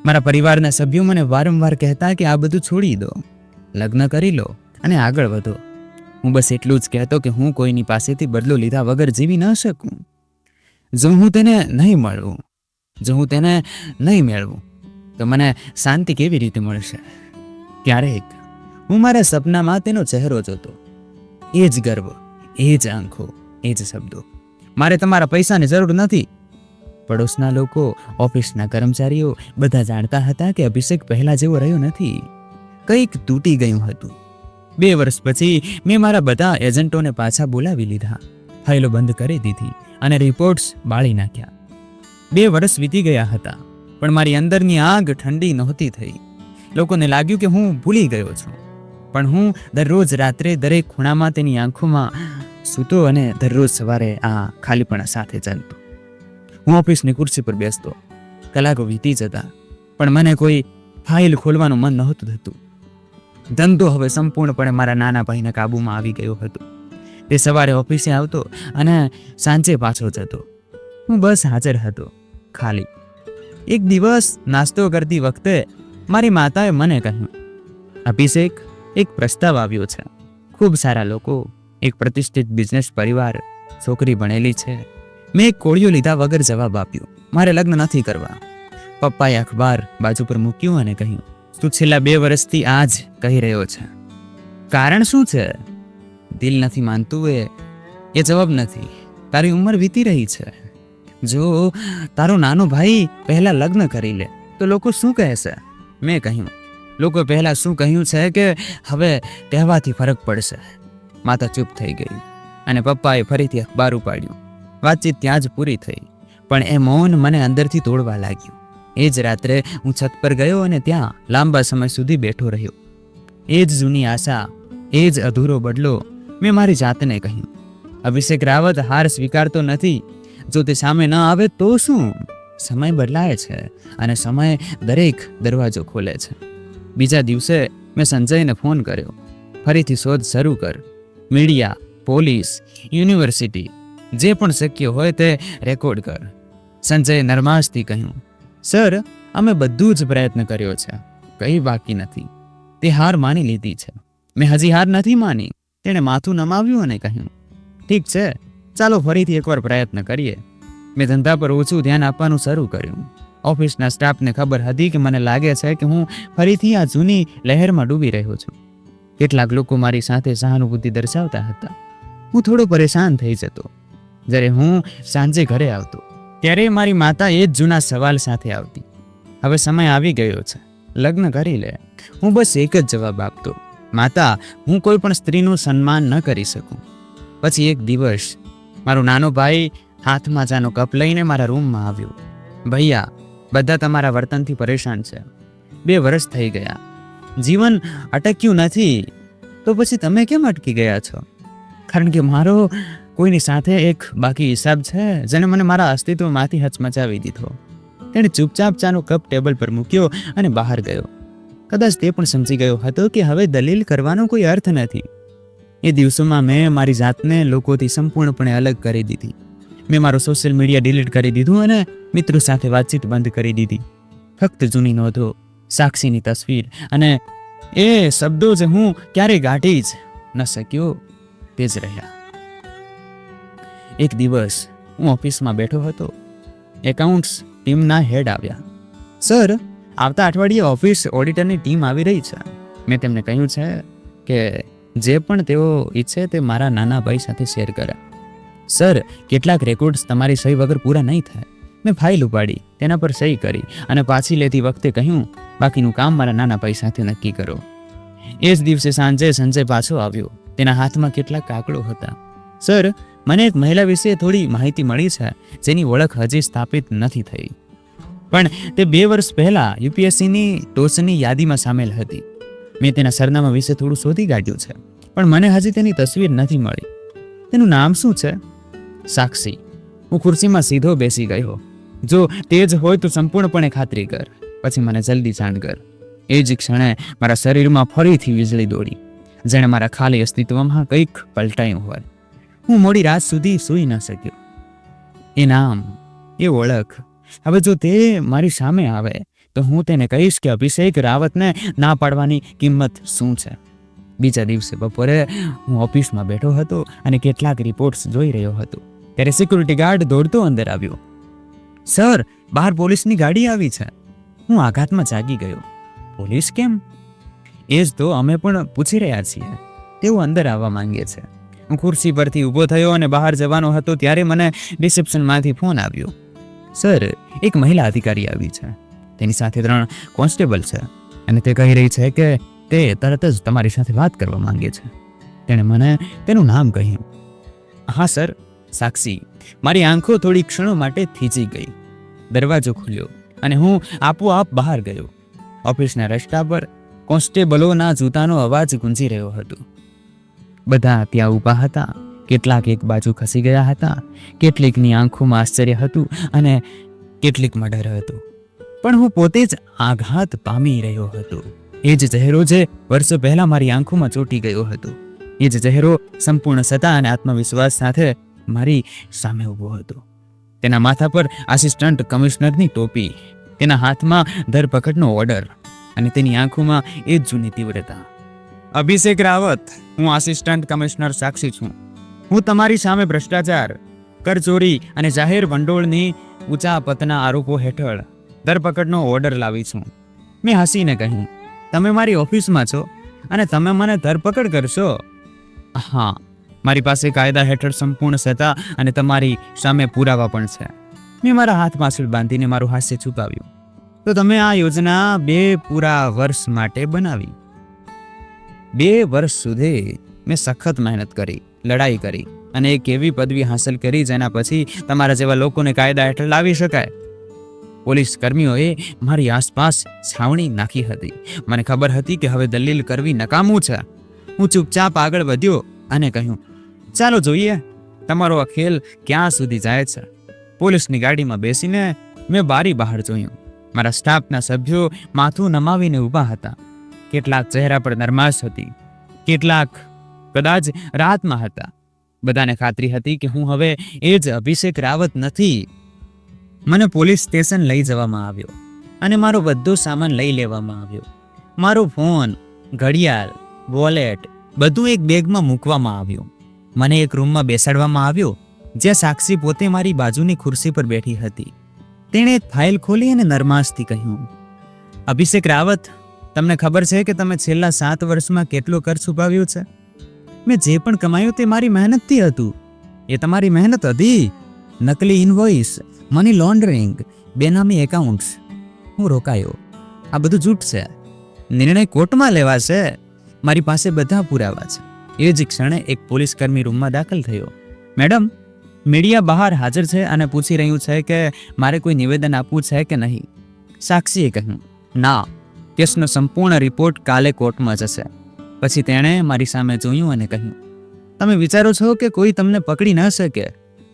મારા પરિવારના સભ્યો મને વારંવાર કહેતા કે આ બધું છોડી દો, લગ્ન કરી લો અને આગળ વધો. હું બસ એટલું જ કહેતો કે હું કોઈની પાસેથી બદલો લીધા વગર જીવી ન શકું. જો હું તેને નહીં મળું, જો હું તેને નહીં મેળવું તો મને શાંતિ કેવી રીતે મળશે? ક્યારેક હું મારા સપનામાં તેનો ચહેરો જોતો. એ જ ગર્વ, એ જ આંખો, એ જ શબ્દો. મારે તમારા પૈસાની જરૂર નથી. પડોશના લોકો, ઓફિસના કર્મચારીઓ બધા જાણતા હતા કે અભિષેક પહેલા જેવો રહ્યો નથી. કંઈક તૂટી ગયું હતું. 2 વર્ષ પછી મેં મારા બધા એજન્ટોને પાછા બોલાવી લીધા, ફાઇલો બંધ કરી દીધી અને રિપોર્ટ્સ બાળી નાખ્યા. 2 વર્ષ વીતી ગયા હતા, પણ મારી અંદરની આગ ઠંડી નહોતી થઈ. લોકોને લાગ્યું કે હું ભૂલી ગયો છું, પણ હું દરરોજ રાત્રે દરેક ખૂણામાં તેની આંખોમાં સૂતો અને દરરોજ સવારે આ ખાલીપણા સાથે ચાલતો. હું ઓફિસની ખુરશી પર બેસતો. કલાકો વીતી જતા, પણ મને કોઈ ફાઇલ ખોલવાનું મન નહોતું થતું. ધંધો હવે સંપૂર્ણપણે મારા નાના ભાઈના કાબૂમાં આવી ગયો હતો. તે સવારે ઓફિસે આવતો અને સાંજે પાછો જતો. હું બસ હાજર હતો, ખાલી. એક દિવસ નાસ્તો કરતી વખતે મારી માતાએ મને કહ્યું, અભિષેક, એક પ્રસ્તાવ આવ્યો છે. ખૂબ સારા લોકો, એક પ્રતિષ્ઠિત બિઝનેસ પરિવાર, છોકરી ભણેલી છે. મેં એક કોળિયો લીધા વગર જવાબ આપ્યો, મારે લગ્ન નથી કરવા. પપ્પાએ અખબાર બાજુ પર મૂક્યું અને કહ્યું, તું છેલ્લા 2 વર્ષથી આ જ કહી રહ્યો છે. કારણ શું છે? દિલ નથી માનતું એ જવાબ નથી. તારી ઉંમર વીતી રહી છે. જો તારો નાનો ભાઈ પહેલા લગ્ન કરી લે તો લોકો શું કહેશે? મેં કહ્યું, લોકો પહેલા શું કહ્યું છે કે હવે કહેવાથી ફરક પડશે. માતા ચૂપ થઈ ગઈ અને પપ્પાએ ફરીથી અખબાર ઉપાડ્યું. વાતચીત ત્યાં જ પૂરી થઈ, પણ એ મૌન મને અંદરથી તોડવા લાગ્યું. એ જ રાત્રે હું છત પર ગયો અને ત્યાં લાંબા સમય સુધી બેઠો રહ્યો. એ જ જૂની આશા, એ જ અધૂરો બદલો. મેં મારી જાતને કહ્યું, અભિષેક રાવત હાર સ્વીકારતો નથી. જો તે સામે ન આવે તો શું? સમય બદલાય છે અને સમય દરેક દરવાજો ખોલે છે. બીજા દિવસે મેં સંજયને ફોન કર્યો, ફરીથી શોધ શરૂ કર. મીડિયા, પોલીસ, યુનિવર્સિટી, જે પણ શક્ય હોય તે રેકોર્ડ કર. સંજયે નરમાશથી કહ્યું, સર, અમે બધું જ પ્રયત્ન કર્યો છે, કંઈ બાકી નથી. તે હાર માની લીધી છે. મેં હજી હાર નથી માની. તેણે માથું નમાવ્યું અને કહ્યું, ઠીક છે, ચાલો ફરીથી એકવાર પ્રયત્ન કરીએ. મેં ધંધા પર ઓછું ધ્યાન આપવાનું શરૂ કર્યું. ઓફિસના સ્ટાફને ખબર હતી કે મને લાગે છે કે હું ફરીથી આ જૂની લહેરમાં ડૂબી રહ્યો છું. કેટલાક લોકો મારી સાથે સહાનુભૂતિ દર્શાવતા હતા. હું થોડો પરેશાન થઈ જતો. જ્યારે હું સાંજે ઘરે આવતો ત્યારે મારી માતા એ જ જૂના સવાલ સાથે આવતી, હવે સમય આવી ગયો છે, લગ્ન કરી લે. હું બસ એક જ જવાબ આપતો, માતા, હું કોઈ પણ સ્ત્રીનું સન્માન ન કરી શકું. પછી એક દિવસ મારો નાનો ભાઈ હાથમાં ચાનો કપ લઈને મારા રૂમમાં આવ્યો. ભૈયા, બધા તમારા વર્તનથી પરેશાન છે. 2 વર્ષ થઈ ગયા, જીવન અટક્યું નથી, તો પછી તમે કેમ અટકી ગયા છો? કારણ કે મારો કોઈની સાથે એક બાકી હિસાબ છે જેને મને મારા અસ્તિત્વમાંથી હચમચાવી દીધો. તેણે ચૂપચાપ ચાનો કપ ટેબલ પર મૂક્યો અને બહાર ગયો. કદાચ તે પણ સમજી ગયો હતો કે હવે દલીલ કરવાનો કોઈ અર્થ નથી. એ દિવસોમાં મેં મારી જાતને લોકોથી સંપૂર્ણપણે અલગ કરી દીધી. મેં મારું સોશિયલ મીડિયા ડિલીટ કરી દીધું અને મિત્રો સાથે વાતચીત બંધ કરી દીધી. ફક્ત જૂની નોંધો, સાક્ષીની તસવીર અને એ શબ્દો જે હું ક્યારેય ગાંઠી જ ન શક્યો તે જ રહ્યા. એક દિવસ હું ઓફિસમાં બેઠો હતો. એકાઉન્ટ્સ ટીમના હેડ આવ્યા. સર, આવતા અઠવાડિયે ઓફિસ ઓડિટરની ટીમ આવી રહી છે. મેં તેમને કહ્યું છે કે જે પણ તેઓ ઈચ્છે તે મારા નાના ભાઈ સાથે શેર કરે. સર, કેટલાક રેકોર્ડ્સ તમારી સહી વગર પૂરા નહીં થાય. મેં ફાઇલ ઉપાડી, તેના પર સહી કરી અને પાછી લેતી વખતે કહ્યું, બાકીનું કામ મારા નાના ભાઈ સાથે નક્કી કરો. એ જ દિવસે સાંજે સંજય પાછો આવ્યો. તેના હાથમાં કેટલાક કાગળો હતા. સર, મને એક મહિલા વિશે થોડી માહિતી મળી છે જેની ઓળખ હજી સ્થાપિત નથી થઈ, પણ તે 2 વર્ષ પહેલા યુપીએસસીની ટોચની યાદીમાં સામેલ હતી. મેં તેના સરનામા વિશે થોડું શોધી કાઢ્યું છે, પણ મને હજી તેની તસવીર નથી મળી. તેનું નામ શું છે? સાક્ષી. હું ખુરશીમાં સીધો બેસી ગયો. જો તે જ હોય તો સંપૂર્ણપણે ખાતરી કર, પછી મને જલ્દી જાણ કર. એ જ ક્ષણે મારા શરીરમાં ફરીથી વીજળી દોડી, જેણે મારા ખાલી અસ્તિત્વમાં કંઈક પલટાયું હોય. હું મોડી રાત સુધી સૂઈ ન શક્યો. એ નામ, એ ઓળખ. હવે જો તે મારી સામે આવે તો હું તેને કહીશ કે અભિષેક રાવતને ના પાડવાની કિંમત શું છે. બીજા દિવસે બપોરે હું ઓફિસમાં બેઠો હતો અને કેટલાક રિપોર્ટ્સ જોઈ રહ્યો હતો ત્યારે સિક્યુરિટી ગાર્ડ દોડતો અંદર આવ્યો. સર, બહાર પોલીસની ગાડી આવી છે. હું આઘાતમાં જાગી ગયો. પોલીસ કેમ? એ જ તો અમે પણ પૂછી રહ્યા છીએ. તેઓ અંદર આવવા માંગે છે. હું ખુરશી પરથી ઊભો થયો અને બહાર જવાનો હતો ત્યારે મને રિસેપ્શનમાંથી ફોન આવ્યો. સર, એક મહિલા અધિકારી આવી છે. તેની સાથે 3 કોન્સ્ટેબલ છે અને તે કહી રહી છે કે તે તરત જ તમારી સાથે વાત કરવા માંગે છે. તેણે મને તેનું નામ કહ્યું. હા સર, સાક્ષી. મારી આંખો થોડી ક્ષણો માટે થીજી ગઈ. દરવાજો ખુલ્યો અને હું આપોઆપ બહાર ગયો. ઓફિસના રસ્તા પર કોન્સ્ટેબલોના જૂતાનો અવાજ ગુંજી રહ્યો હતો. બધા ત્યાં ઊભા હતા. કેટલાક એક બાજુ ખસી ગયા હતા. કેટલીકની આંખોમાં આશ્ચર્ય હતું અને કેટલીકમાં ડર હતો. પણ હું પોતે જ આઘાત પામી રહ્યો હતો. એ જ ચહેરો જે વર્ષો પહેલા મારી આંખોમાં ચોંટી ગયો હતો. એ જ ચહેરો સંપૂર્ણ સત્તા અને આત્મવિશ્વાસ સાથે મારી સામે ઊભો હતો. તેના માથા પર આસિસ્ટન્ટ કમિશનરની ટોપી, તેના હાથમાં ધરપકડનો ઓર્ડર અને તેની આંખોમાં એ જ જૂની તીવ્રતા. અભિષેક રાવત, હું આસિસ્ટન્ટ કમિશનર સાક્ષી છું. હું તમારી સામે ભ્રષ્ટાચાર, કરચોરી અને જાહેર ભંડોળની ઉચાપતના આરોપો હેઠળ ધરપકડનો ઓર્ડર લાવી છું. મેં હસીને કહ્યું, તમે મારી ઓફિસમાં છો અને તમે મને ધરપકડ કરશો? હા, મારી પાસે કાયદા હેઠળ સંપૂર્ણ સત્તા અને તમારી સામે પુરાવા પણ છે. મેં મારા હાથ પાછળ બાંધીને મારું હાસ્ય છુપાવ્યું. તો તમે આ યોજના 2 પૂરા વર્ષ માટે બનાવી. 2 વર્ષ સુધી મેં સખત મહેનત કરી, લડાઈ કરી અને એક એવી પદવી હાંસલ કરી જેના પછી તમારા જેવા લોકોને કાયદા હેઠળ લાવી શકાય. પોલીસ કર્મીઓએ મારી આસપાસ છાવણી નાખી હતી. મને ખબર હતી કે હવે દલીલ કરવી નકામું છે. હું ચૂપચાપ આગળ વધ્યો અને કહ્યું, ચાલો જોઈએ તમારો આ ખેલ ક્યાં સુધી જાય છે. પોલીસની ગાડીમાં બેસીને મેં બારી બહાર જોયું. મારા સ્ટાફના સભ્યો માથું નમાવીને ઊભા હતા. કેટલાક ચહેરા પર નરમાશ હતી, કેટલાક કદાચ રાહતમાં હતા. બધાને ખાતરી હતી કે હું હવે એ જ અભિષેક રાવત નથી. મને પોલીસ સ્ટેશન લઈ જવામાં આવ્યો અને મારો બધો સામાન લઈ લેવામાં આવ્યો. મારો ફોન, ઘડિયાળ, વોલેટ બધું એક બેગમાં મૂકવામાં આવ્યું. મને એક રૂમમાં બેસાડવામાં આવ્યો જ્યાં સાક્ષી પોતે મારી બાજુની ખુરશી પર બેઠી હતી. તેણે એક ફાઇલ ખોલી અને નરમાશથી કહ્યું, અભિષેક રાવત, તમને ખબર છે કે તમે છેલ્લા 7 વર્ષમાં કેટલો કર છુપાવ્યો છે? મેં જે પણ કમાયું તે મારી મહેનતથી હતું. એ તમારી મહેનત હતી? નકલી ઇનવોઇસ, મની લોન્ડરિંગ, બેનામી એકાઉન્ટ્સ. હું રોકાયો. આ બધું જૂઠ છે. નિર્ણય કોર્ટમાં લેવાશે. મારી પાસે બધા પુરાવા છે. એ જ ક્ષણે એક પોલીસકર્મી રૂમમાં દાખલ થયો. મેડમ, મીડિયા બહાર હાજર છે અને પૂછી રહ્યું છે કે મારે કોઈ નિવેદન આપવું છે કે નહીં. સાક્ષીએ કહ્યું, ના, કેસનો સંપૂર્ણ રિપોર્ટ કાલે કોર્ટમાં જશે. પછી તેણે મારી સામે જોયું અને કહ્યું, તમે વિચારો છો કે કોઈ તમને પકડી ન શકે?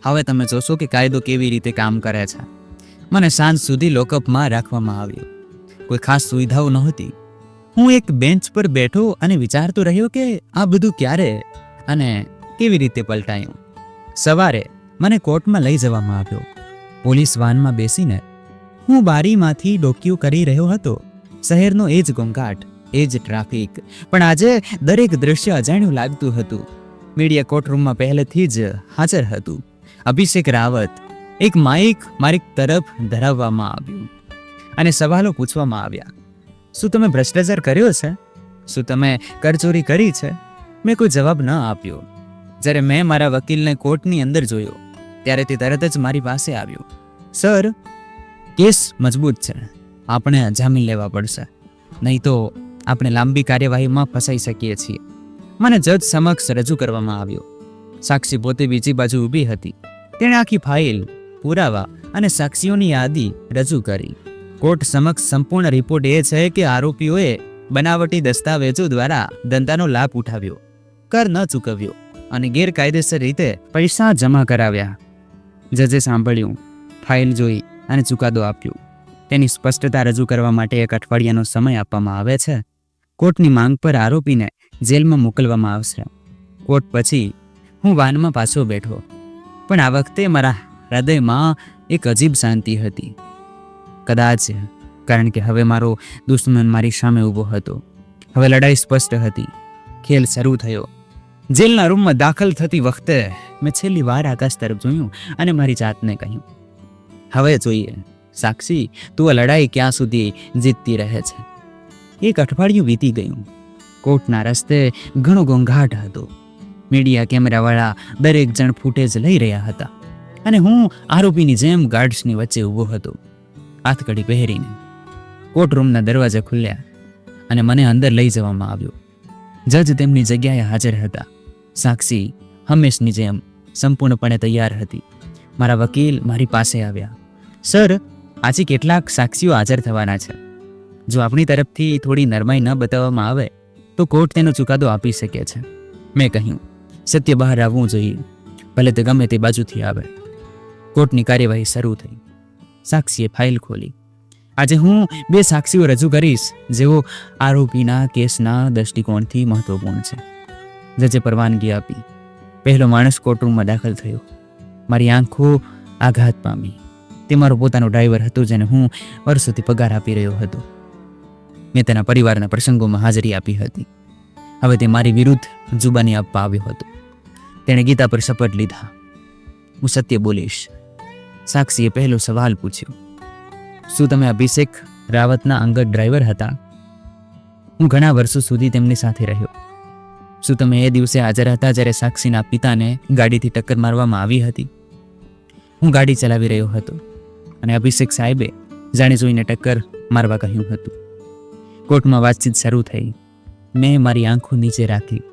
હવે તમે જોશો કે કાયદો કેવી રીતે કામ કરે છે. મને સાંજ સુધી લોકઅપમાં રાખવામાં આવ્યો. કોઈ ખાસ સુવિધાઓ નહોતી. હું એક બેન્ચ પર બેઠો અને વિચારતો રહ્યો કે આ બધું ક્યારે અને કેવી રીતે પલટાયું. સવારે મને કોર્ટમાં લઈ જવામાં આવ્યો. પોલીસ વાનમાં બેસીને હું બારીમાંથી ડોકિયું કરી રહ્યો હતો. શહેરનો એ જ ઘોંઘાટ, એ જ ટ્રાફિક, પણ આજે દરેક દ્રશ્ય અજાણ્યું લાગતું હતું. મીડિયા કોર્ટરૂમમાં પહેલેથી જ હાજર હતું. અભિષેક રાવત. એક માઇક મારી તરફ ધરાવવામાં આવ્યું. અને સવાલો પૂછવામાં આવ્યા. શું તમે ભ્રષ્ટાચાર કર્યો છે? શું તમે કરચોરી કરી છે? મેં કોઈ જવાબ ન આપ્યો. જ્યારે મેં મારા વકીલને કોર્ટની અંદર જોયો ત્યારે તે તરત જ મારી પાસે આવ્યો. સર, કેસ મજબૂત છે, આપણે જામીન લેવા પડશે, નહીં તો આપણે લાંબી કાર્યવાહીમાં ફસાઈ શકીએ છીએ. મને જજ સમક્ષ રજૂ કરવામાં આવ્યો. સાક્ષી પોતે બીજી બાજુ ઊભી હતી. તેણે આખી ફાઇલ, પુરાવા અને સાક્ષીઓની યાદી રજૂ કરી. કોર્ટ સમક્ષ સંપૂર્ણ રિપોર્ટ એ છે કે આરોપીઓએ બનાવટી દસ્તાવેજો દ્વારા ધંધાનો લાભ ઉઠાવ્યો, કર ન ચૂકવ્યો અને ગેરકાયદેસર રીતે પૈસા જમા કરાવ્યા. જજે સાંભળ્યું, ફાઇલ જોઈ અને ચુકાદો આપ્યો. તેની સ્પષ્ટતા રજૂ કરવા માટે 1 અઠવાડિયાનો સમય આપવામાં આવે છે. કોર્ટની માંગ પર આરોપીને જેલમાં મોકલવામાં આવશે. કોર્ટ પછી હું વાનમાં પાછો બેઠો, પણ આ વખતે મારા હૃદયમાં એક અજીબ શાંતિ હતી. કદાચ કારણ કે હવે મારો દુશ્મન મારી સામે ઊભો હતો. હવે લડાઈ સ્પષ્ટ હતી. ખેલ શરૂ થયો. જેલના રૂમમાં દાખલ થતી વખતે મેં છેલ્લી વાર આકાશ તરફ જોયું અને મારી જાતને કહ્યું, હવે જોઈએ સાક્ષી, તું આ લડાઈ ક્યાં સુધી જીતતી રહે છે. 1 અઠવાડિયું વીતી ગયું. કોર્ટના રસ્તે ઘણો ઘોંઘાટ હતો. મીડિયા કેમેરાવાળા દરેક જણ ફૂટેજ લઈ રહ્યા હતા અને હું આરોપીની જેમ ગાર્ડ્સની વચ્ચે ઊભો હતો, હાથકડી પહેરીને. કોર્ટરૂમના દરવાજા ખુલ્યા અને મને અંદર લઈ જવામાં આવ્યો. જજ તેમની જગ્યાએ હાજર હતા. સાક્ષી હંમેશની જેમ સંપૂર્ણપણે તૈયાર હતી. મારા વકીલ મારી પાસે આવ્યા. સર, આજે કેટલાક સાક્ષીઓ હાજર થવાના છે. જો આપણી તરફથી થોડી નરમાઈ ન બતાવવામાં આવે તો કોર્ટ તેનો ચુકાદો આપી શકે છે. મેં કહ્યું, સત્ય બહાર આવવું જોઈએ, ભલે તે ગમે તે બાજુથી આવે. કોર્ટની કાર્યવાહી શરૂ થઈ. સાક્ષીએ ફાઇલ ખોલી. આજે હું 2 સાક્ષીઓ રજૂ કરીશ જેઓ આરોપીના કેસના દૃષ્ટિકોણથી મહત્વપૂર્ણ છે. જજે પરવાનગી આપી. પહેલો માણસ કોર્ટરૂમમાં દાખલ થયો. મારી આંખો આઘાત પામી. તે મારો પોતાનો ડ્રાઈવર હતો જેને હું વર્ષોથી પગાર આપી રહ્યો હતો. મેં તેના પરિવારના પ્રસંગોમાં હાજરી આપી હતી. હવે તે મારી વિરુદ્ધ જુબાની આપવા આવ્યો હતો. તેણે ગીતા પર શપથ લીધા. હું સત્ય બોલીશ. સાક્ષીએ પહેલો સવાલ પૂછ્યો, શું તમે અભિષેક રાવતના અંગત ડ્રાઈવર હતા? હું ઘણા વર્ષો સુધી તેમની સાથે રહ્યો. શું તમે એ દિવસે હાજર હતા જ્યારે સાક્ષીના પિતાને ગાડીથી ટક્કર મારવામાં આવી હતી? હું ગાડી ચલાવી રહ્યો હતો અને અભિષેક સાહેબે જાણી જોઈને ટક્કર મારવા કહ્યું હતું. કોર્ટમાં વાતચીત શરૂ થઈ. મેં મારી આંખો નીચે રાખી.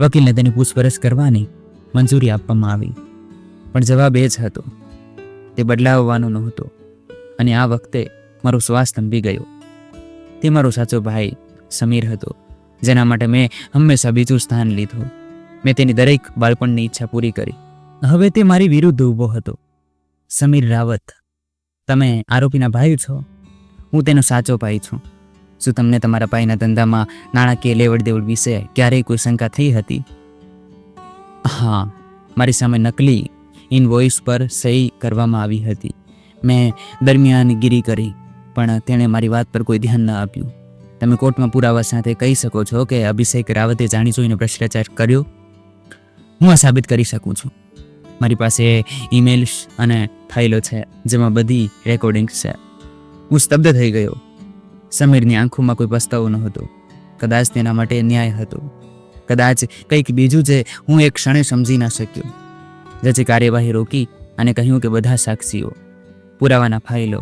વકીલને તેની પૂછપરછ કરવાની મંજૂરી આપવામાં આવી, પણ જવાબ એ જ હતો. તે બદલાવવાનો નહોતો અને આ વખતે મારો શ્વાસ થંભી ગયો. તે મારો સાચો ભાઈ સમીર હતો, જેના માટે મેં હંમેશા બીજું સ્થાન લીધું. મેં તેની દરેક બાળપણની ઈચ્છા પૂરી કરી. હવે તે મારી વિરુદ્ધ ઊભો હતો. સમીર રાવત, તમે આરોપીના ભાઈ છો. હું તેનો સાચો ભાઈ છું. શું તમને તમારા ભાઈના ધંધામાં નાણાકીય લેવડ દેવડ વિશે ક્યારેય કોઈ શંકા થઈ હતી? હા, મારી સામે નકલી ઇનવોઇસ પર સહી કરવામાં આવી હતી. મેં દરમિયાનગીરી કરી, પણ તેણે મારી વાત પર કોઈ ધ્યાન ન આપ્યું. તમે કોર્ટમાં પુરાવા સાથે કહી શકો છો કે અભિષેક રાવતે જાણી જોઈને ભ્રષ્ટાચાર કર્યો? હું આ સાબિત કરી શકું છું. મારી પાસે ઈમેલ્સ અને ફાઇલો છે જેમાં બધી રેકોર્ડિંગ્સ છે. હું સ્તબ્ધ થઈ ગયો. સમીરની આંખોમાં કોઈ પસ્તાવો નહોતો. કદાચ તેના માટે ન્યાય હતો, કદાચ કંઈક બીજું જે હું એક ક્ષણે સમજી ન શક્યો. જજે કાર્યવાહી રોકી અને કહ્યું કે બધા સાક્ષીઓ, પુરાવાના ફાઇલો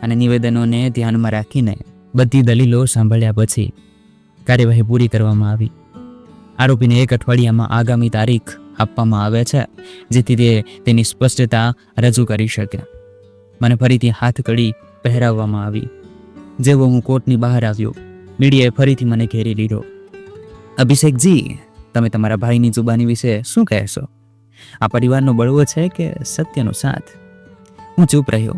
અને નિવેદનોને ધ્યાનમાં રાખીને બધી દલીલો સાંભળ્યા પછી કાર્યવાહી પૂરી કરવામાં આવી. આરોપીને 1 અઠવાડિયામાં આગામી તારીખ આપવામાં આવે છે જેથી તે તેની સ્પષ્ટતા રજૂ કરી શકે. મને ફરીથી હાથકડી પહેરાવવામાં આવી. જેવો હું કોર્ટની બહાર આવ્યો, મીડિયાએ ફરીથી મને ઘેરી લીધો. અભિષેકજી, તમે તમારા ભાઈની જુબાની વિશે શું કહેશો? આ પરિવારનો બળવો છે કે સત્યનો સાથ? હું ચૂપ રહ્યો.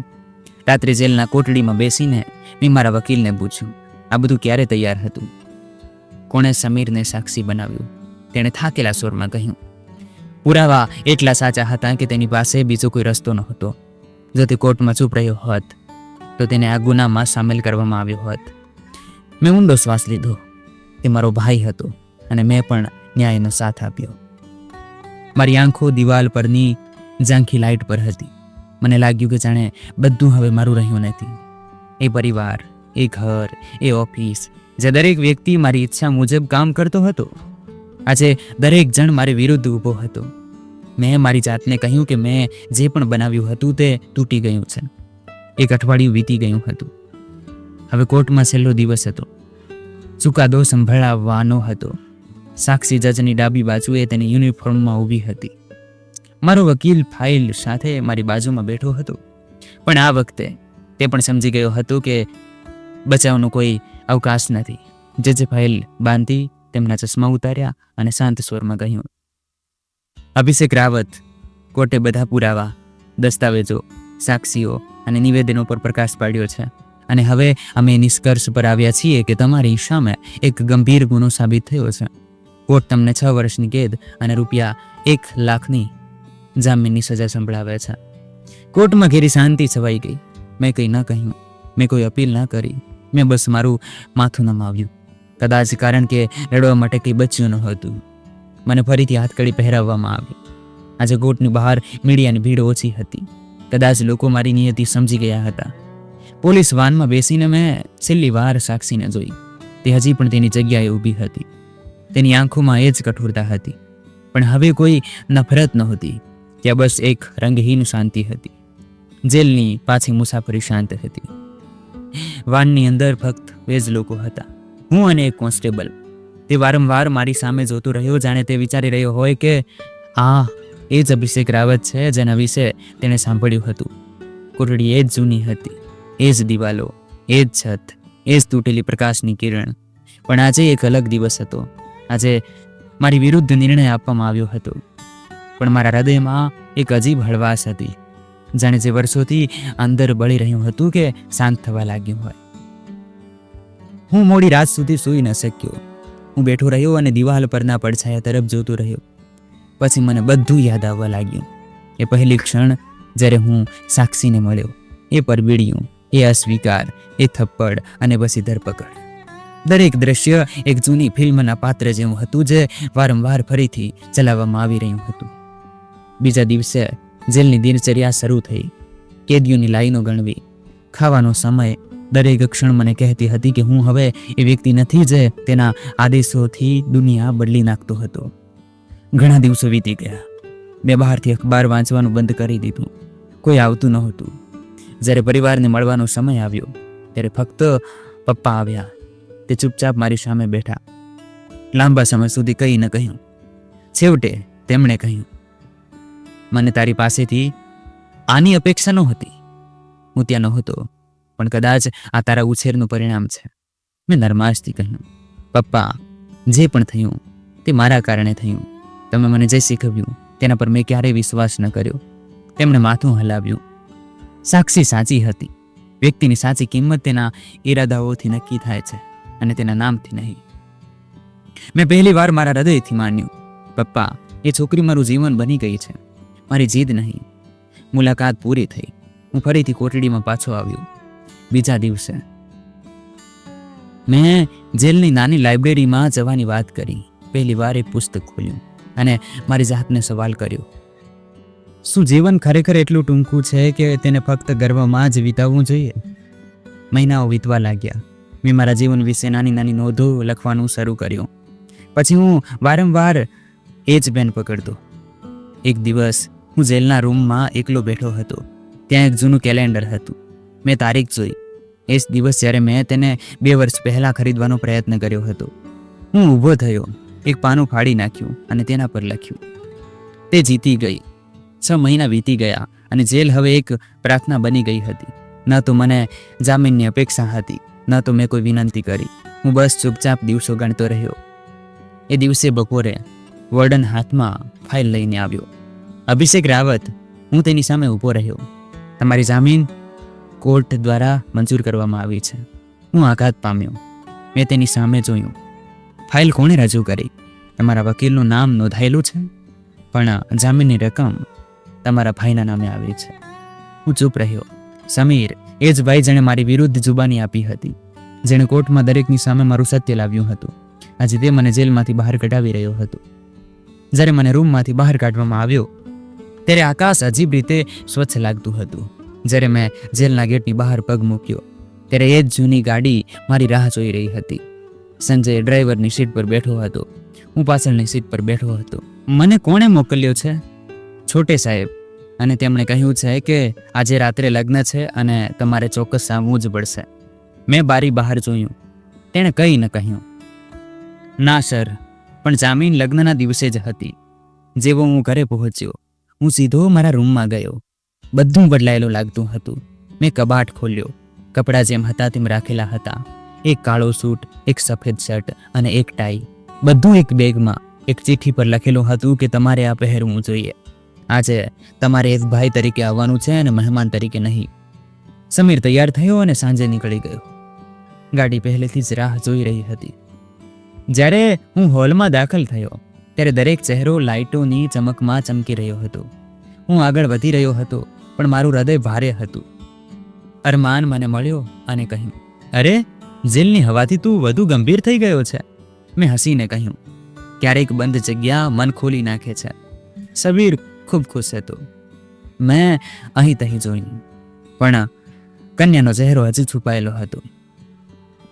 રાત્રે જેલના કોટડીમાં બેસીને મેં મારા વકીલને પૂછ્યું, આ બધું ક્યારે તૈયાર હતું? કોણે સમીરને સાક્ષી બનાવ્યું? તેણે થાકેલા સ્વરમાં કહ્યું, પુરાવા એટલા સાચા હતા કે તેની પાસે બીજો કોઈ રસ્તો નહોતો. જો તે કોર્ટમાં ચૂપ રહ્યો હોત તો તેને આ ગુનામાં સામેલ કરવામાં આવ્યો હોત. મેં ઊંડો શ્વાસ લીધો. તે મારો ભાઈ હતો અને મેં પણ ન્યાયનો સાથ આપ્યો. મારી આંખો દિવાલ પરની ઝાંખી લાઇટ પર હતી. મને લાગ્યું કે જાણે બધું હવે મારું રહ્યું નથી. એ પરિવાર, એ ઘર, એ ઓફિસ, જે દરેક વ્યક્તિ મારી ઈચ્છા મુજબ કામ કરતો હતો, આજે દરેક જણ મારી વિરુદ્ધ ઊભો હતો. મેં મારી જાતને કહ્યું કે મેં જે પણ બનાવ્યું હતું તે તૂટી ગયું છે. એક અઠવાડિયું વીતી ગયું હતું. હવે કોર્ટમાં છેલ્લો દિવસ હતો. ચુકાદો સંભળાવવાનો હતો. સાક્ષી જજની ડાબી બાજુએ તેની યુનિફોર્મમાં ઊભી હતી. મારો વકીલ ફાઇલ સાથે મારી બાજુમાં બેઠો હતો. પણ આ વખતે તે પણ સમજી ગયો હતો કે બચાવનો કોઈ અવકાશ નથી. જજે ફાઇલ બાંધી, તેમના ચશ્મા ઉતાર્યા અને શાંત સ્વરમાં કહ્યું, અભિષેક રાવત, કોર્ટે બધા પુરાવા, દસ્તાવેજો, સાક્ષીઓ અને નિવેદનો પર પ્રકાશ પાડ્યો છે અને હવે અમે નિષ્કર્ષ પર આવ્યા છીએ કે તમારી સામે એક ગંભીર ગુનો સાબિત થયો છે. કોર્ટ તમને 6 વર્ષની કેદ અને ₹1 લાખની જામીનની સજા સંભળાવે છે. કોર્ટમાં ઘેરી શાંતિ છવાઈ ગઈ. મેં કંઈ ન કહ્યું, મેં કોઈ અપીલ ના કરી. મેં બસ મારું માથું નમાવ્યું. કદાચ કારણ કે લડવા માટે કંઈ બચ્યું ન હતું. મને ફરીથી હાથકડી પહેરાવવામાં આવી. આજે કોર્ટની બહાર મીડિયાની ભીડ ઓછી હતી. કદાચ લોકો મારી નિયતિ સમજી ગયા હતા. પોલીસ વાનમાં બેસીને મેં છેલ્લી વાર સાક્ષીને જોઈ. તે હજી પણ તેની જગ્યાએ ઊભી હતી. તેની આંખોમાં એ જ કઠોરતા હતી. પણ હવે કોઈ નફરત નહોતી. ત્યાં બસ એક રંગહીન શાંતિ હતી. જેલની પાછી મુસાફરી શાંત હતી. વાનની અંદર ફક્ત 2 જ લોકો હતા, હું અને એક કોન્સ્ટેબલ. તે વારંવાર મારી સામે જોતો રહ્યો, જાણે તે વિચારી રહ્યો હોય કે આ એ જ અભિષેક રાવત છે જેના વિશે તેણે સાંભળ્યું હતું. કોટડી એ જ જૂની હતી, એ જ દિવાલો, એ જ છત, એ જ તૂટેલી પ્રકાશની કિરણ. પણ આજે એક અલગ દિવસ હતો. આજે મારી વિરુદ્ધ નિર્ણય આપવામાં આવ્યો હતો. પણ મારા હૃદયમાં એક અજીબ હળવાશ હતી, જાણે જે વર્ષોથી અંદર બળી રહ્યું હતું કે શાંત થવા લાગ્યું હોય. હું મોડી રાત સુધી સૂઈ ન શક્યો. હું બેઠો રહ્યો અને દિવાલ પરના પડછાયા તરફ જોતો રહ્યો. પછી મને બધું યાદ આવવા લાગ્યું. એ પહેલી ક્ષણ જ્યારે હું સાક્ષીને મળ્યો, એ પરબીડિયું, એ અસ્વીકાર, એ થપ્પડ અને પછી ધરપકડ. દરેક દ્રશ્ય એક જૂની ફિલ્મના પાત્ર જેવું હતું જે વારંવાર ફરીથી ચલાવવામાં આવી રહ્યું હતું. બીજા દિવસે જેલની દિનચર્યા શરૂ થઈ. કેદીઓની લાઈનો ગણવી, ખાવાનો સમય. દરેક ક્ષણ મને કહેતી હતી કે હું હવે એ વ્યક્તિ નથી જે તેના આદેશોથી દુનિયા બદલી નાખતો હતો. ઘણા દિવસો વીતી ગયા. મેં બહારથી અખબાર વાંચવાનું બંધ કરી દીધું. કોઈ આવતું નહોતું. જ્યારે પરિવારને મળવાનો સમય આવ્યો ત્યારે ફક્ત પપ્પા આવ્યા. તે ચૂપચાપ મારી સામે બેઠા. લાંબા સમય સુધી કંઈ ન કહ્યું. છેવટે તેમણે કહ્યું, મને તારી પાસેથી આની અપેક્ષા નહોતી. હું ત્યાં નહોતો, પણ કદાચ આ તારા ઉછેરનું પરિણામ છે. મેં નરમાશથી કહ્યું, પપ્પા, જે પણ થયું તે મારા કારણે થયું. તમે મને જે શીખવ્યું તેના પર મેં ક્યારેય વિશ્વાસ ન કર્યો. તેમણે માથું હલાવ્યું. સાક્ષી સાચી હતી. વ્યક્તિની સાચી કિંમત તેના ઈરાદાઓથી નક્કી થાય છે અને તેના નામથી નહીં. મેં પહેલી વાર મારા હૃદયથી માન્યું, પપ્પા, એ છોકરી મારું જીવન બની ગઈ છે, મારી જીદ નહીં. મુલાકાત પૂરી થઈ. હું ફરીથી કોટડીમાં પાછો આવ્યો. બીજા દિવસે મેં જેલની નાની લાઇબ્રેરીમાં જવાની વાત કરી. પહેલી વાર એક પુસ્તક ખોલ્યું અને મારી જાતને સવાલ કર્યો, શું જીવન ખરેખર એટલું ટૂંકું છે કે તેને ફક્ત ગર્વમાં જ વિતાવવું જોઈએ? મહિનાઓ વીતવા લાગ્યા. મેં મારા જીવન વિશે નાની નાની નોંધો લખવાનું શરૂ કર્યું. પછી હું વારંવાર એ જ પેન પકડતો. એક દિવસ હું જેલના રૂમમાં એકલો બેઠો હતો. ત્યાં એક જૂનું કેલેન્ડર હતું. મેં તારીખ જોઈ. એ જ દિવસ જ્યારે મેં તેને 2 વર્ષ પહેલાં ખરીદવાનો પ્રયત્ન કર્યો હતો. હું ઊભો થયો, એક પાનું ફાડી નાખ્યું અને તેના પર લખ્યું, તે જીતી ગઈ. 6 મહિના વીતી ગયા અને જેલ હવે એક પ્રાર્થના બની ગઈ હતી. ન તો મને જામીનની અપેક્ષા હતી, ન તો મેં કોઈ વિનંતી કરી. હું બસ ચૂપચાપ દિવસો ગણતો રહ્યો. એ દિવસે બપોરે વોર્ડન હાથમાં ફાઇલ લઈને આવ્યો. અભિષેક રાવત, હું તેની સામે ઊભો રહ્યો. તમારી જામીન કોર્ટ દ્વારા મંજૂર કરવામાં આવી છે. હું આઘાત પામ્યો. મેં તેની સામે જોયું. ફાઇલ કોણે રજૂ કરી? તમારા વકીલનું નામ નોંધાયેલું છે, પણ જામીનની રકમ તમારા ભાઈના નામે આવી છે. હું ચૂપ રહ્યો. સમીર, એ જ ભાઈ જેણે મારી વિરુદ્ધ જુબાની આપી હતી, જેણે કોર્ટમાં દરેકની સામે મારું સત્ય લાવ્યું હતું, આજે તે મને જેલમાંથી બહાર કઢાવી રહ્યો હતો. જ્યારે મને રૂમમાંથી બહાર કાઢવામાં આવ્યો ત્યારે આકાશ અજીબ રીતે સ્વચ્છ લાગતું હતું. જ્યારે મેં જેલના ગેટની બહાર પગ મૂક્યો ત્યારે એ જ જૂની ગાડી મારી રાહ જોઈ રહી હતી. સંજય ડ્રાઈવરની સીટ પર બેઠો હતો, હું પાછળની સીટ પર બેઠો હતો. મને કોણે મોકલ્યો છે? છોટે સાહેબ, અને તેમણે કહ્યું છે કે આજે રાત્રે લગ્ન છે અને તમારે ચોક્કસ આવવું જ પડશે. મેં બારી બહાર જોયું. તેણે કંઈ ન કહ્યું. ના સર, પણ જામીન લગ્નના દિવસે જ હતી. જેવો હું ઘરે પહોંચ્યો, હું સીધો મારા રૂમમાં ગયો. બધું બદલાયેલું લાગતું હતું. મેં કબાટ ખોલ્યો. કપડાં જેમ હતા તેમ રાખેલા હતા. એક કાળો સૂટ, એક સફેદ શર્ટ અને એક ટાઈ, બધું એક બેગમાં. એક ચિઠ્ઠી પર લખેલું હતું કે તમારે આ પહેરવું જોઈએ. આજે તમારે એક ભાઈ તરીકે આવવાનું છે અને મહેમાન તરીકે નહીં. સમીર તૈયાર થયો અને સાંજે નીકળી ગયો. ગાડી પહેલેથી જ રાહ જોઈ રહી હતી. જ્યારે હું હોલમાં દાખલ થયો ત્યારે દરેક ચહેરો લાઇટોની ચમકમાં ચમકી રહ્યો હતો. હું આગળ વધી રહ્યો હતો, પણ મારું હૃદય ભારે હતું. અરમાન મને મળ્યો અને કહ્યું, અરે, જેલની હવાથી તું વધુ ગંભીર થઈ ગયો છે. મેં હસીને કહ્યું, ક્યારેક બંધ જગ્યા મન ખોલી નાખે છે. સમીર ખૂબ ખુશ હતો. મેં અહીં તહીં જોયું, પણ કન્યાનો ચહેરો હજી છુપાયેલો હતો.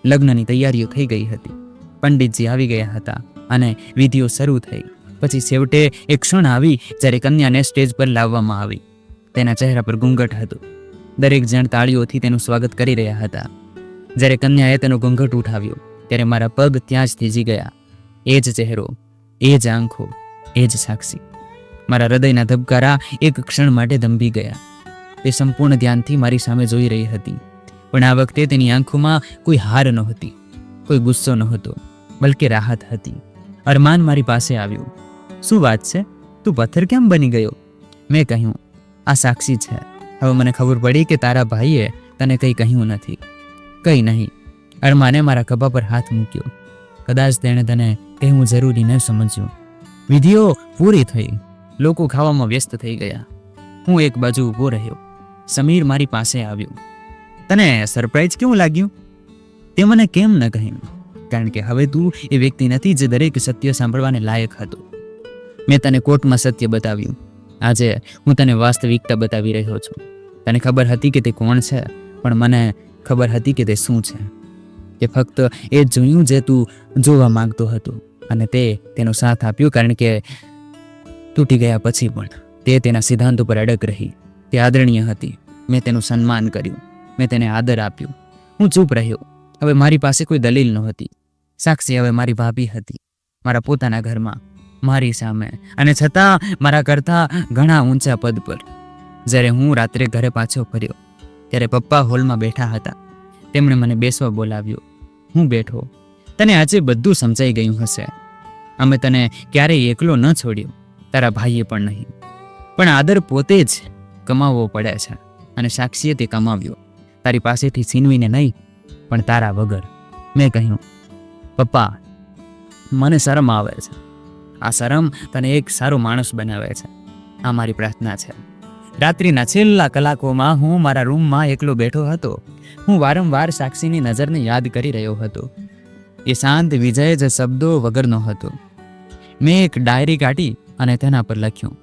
લગ્નની તૈયારીઓ થઈ ગઈ હતી. પંડિતજી આવી ગયા હતા અને વિધિઓ શરૂ થઈ. પછી છેવટે એક ક્ષણ આવી જ્યારે કન્યાને સ્ટેજ પર લાવવામાં આવી. તેના ચહેરા પર ઘૂંઘટ હતું. દરેક જણ તાળીઓથી તેનું સ્વાગત કરી રહ્યા હતા. જ્યારે કન્યાએ તેનો ઘૂંઘટ ઉઠાવ્યો ત્યારે મારા પગ ત્યાં જ થીજી ગયા. એ જ ચહેરો, એ જ આંખો, એ જ સાક્ષી. મારા હૃદયના ધબકારા એક ક્ષણ માટે ધંભી ગયા. તે સંપૂર્ણ ધ્યાનથી મારી સામે જોઈ રહી હતી, પણ આ વખતે તેની આંખોમાં કોઈ હાર નહોતી, કોઈ ગુસ્સો નહોતો, બલકે રાહત હતી. અરમાન મારી પાસે આવ્યું. શું વાત છે? તું પથ્થર કેમ બની ગયો? મેં કહ્યું, આ સાક્ષી છે. હવે મને ખબર પડી કે તારા ભાઈએ તને કંઈ કહ્યું નથી. કંઈ નહીં. અરમાને મારા ખભા પર હાથ મૂક્યો. કદાચ તેણે તને કહેવું જરૂરી ન સમજ્યું. વિધિઓ પૂરી થઈ. લોકો ખાવામાં વ્યસ્ત થઈ ગયા. હું એક બાજુ ઊભો રહ્યો. સમીર મારી પાસે આવ્યો. તને સરપ્રાઈઝ કેવું લાગ્યું? તે મને કેમ ન કહ્યું? કારણ કે હવે તું એ વ્યક્તિ નથી જે દરેક સત્ય સાંભળવાને લાયક હતો. મેં તને કોર્ટમાં સત્ય બતાવ્યું. આજે હું તને વાસ્તવિકતા બતાવી રહ્યો છું. તને ખબર હતી કે તે કોણ છે, પણ મને ખબર હતી કે તે શું છે. તે ફક્ત એ જ જોયું જે તું જોવા માંગતો હતો, અને તે તેનો સાથ આપ્યો. કારણ કે તૂટી ગયા પછી પણ તે તેના સિદ્ધાંતો પર અડગ રહી. તે આદરણીય હતી. મેં તેનું સન્માન કર્યું. મેં તેને આદર આપ્યું. હું ચૂપ રહ્યો. હવે મારી પાસે કોઈ દલીલ નહોતી. સાક્ષી હવે મારી ભાભી હતી, મારા પોતાના ઘરમાં, મારી સામે, અને છતાં મારા કરતાં ઘણા ઊંચા પદ પર. જ્યારે હું રાત્રે ઘરે પાછો ફર્યો ત્યારે પપ્પા હોલમાં બેઠા હતા. તેમણે મને બેસવા બોલાવ્યો. હું બેઠો. તને આજે બધું સમજાઈ ગયું હશે. અમે તને ક્યારેય એકલો ન છોડ્યો, તારા ભાઈએ પણ નહીં. પણ આદર પોતે જ કમાવવો પડે છે, અને સાક્ષીએ તે કમાવ્યો. તારી પાસેથી છીનવીને નહીં, પણ તારા વગર. મેં કહ્યું, પપ્પા, મને શરમ આવે છે. આ શરમ તને એક સારો માણસ બનાવે છે. આ મારી પ્રાર્થના છે. રાત્રિના છેલ્લા કલાકોમાં હું મારા રૂમમાં એકલો બેઠો હતો. હું વારંવાર સાક્ષીની નજરને યાદ કરી રહ્યો હતો. એ શાંત વિજય જે શબ્દો વગરનો હતો. મેં એક ડાયરી કાઢી અને તેના પર લખ્યું,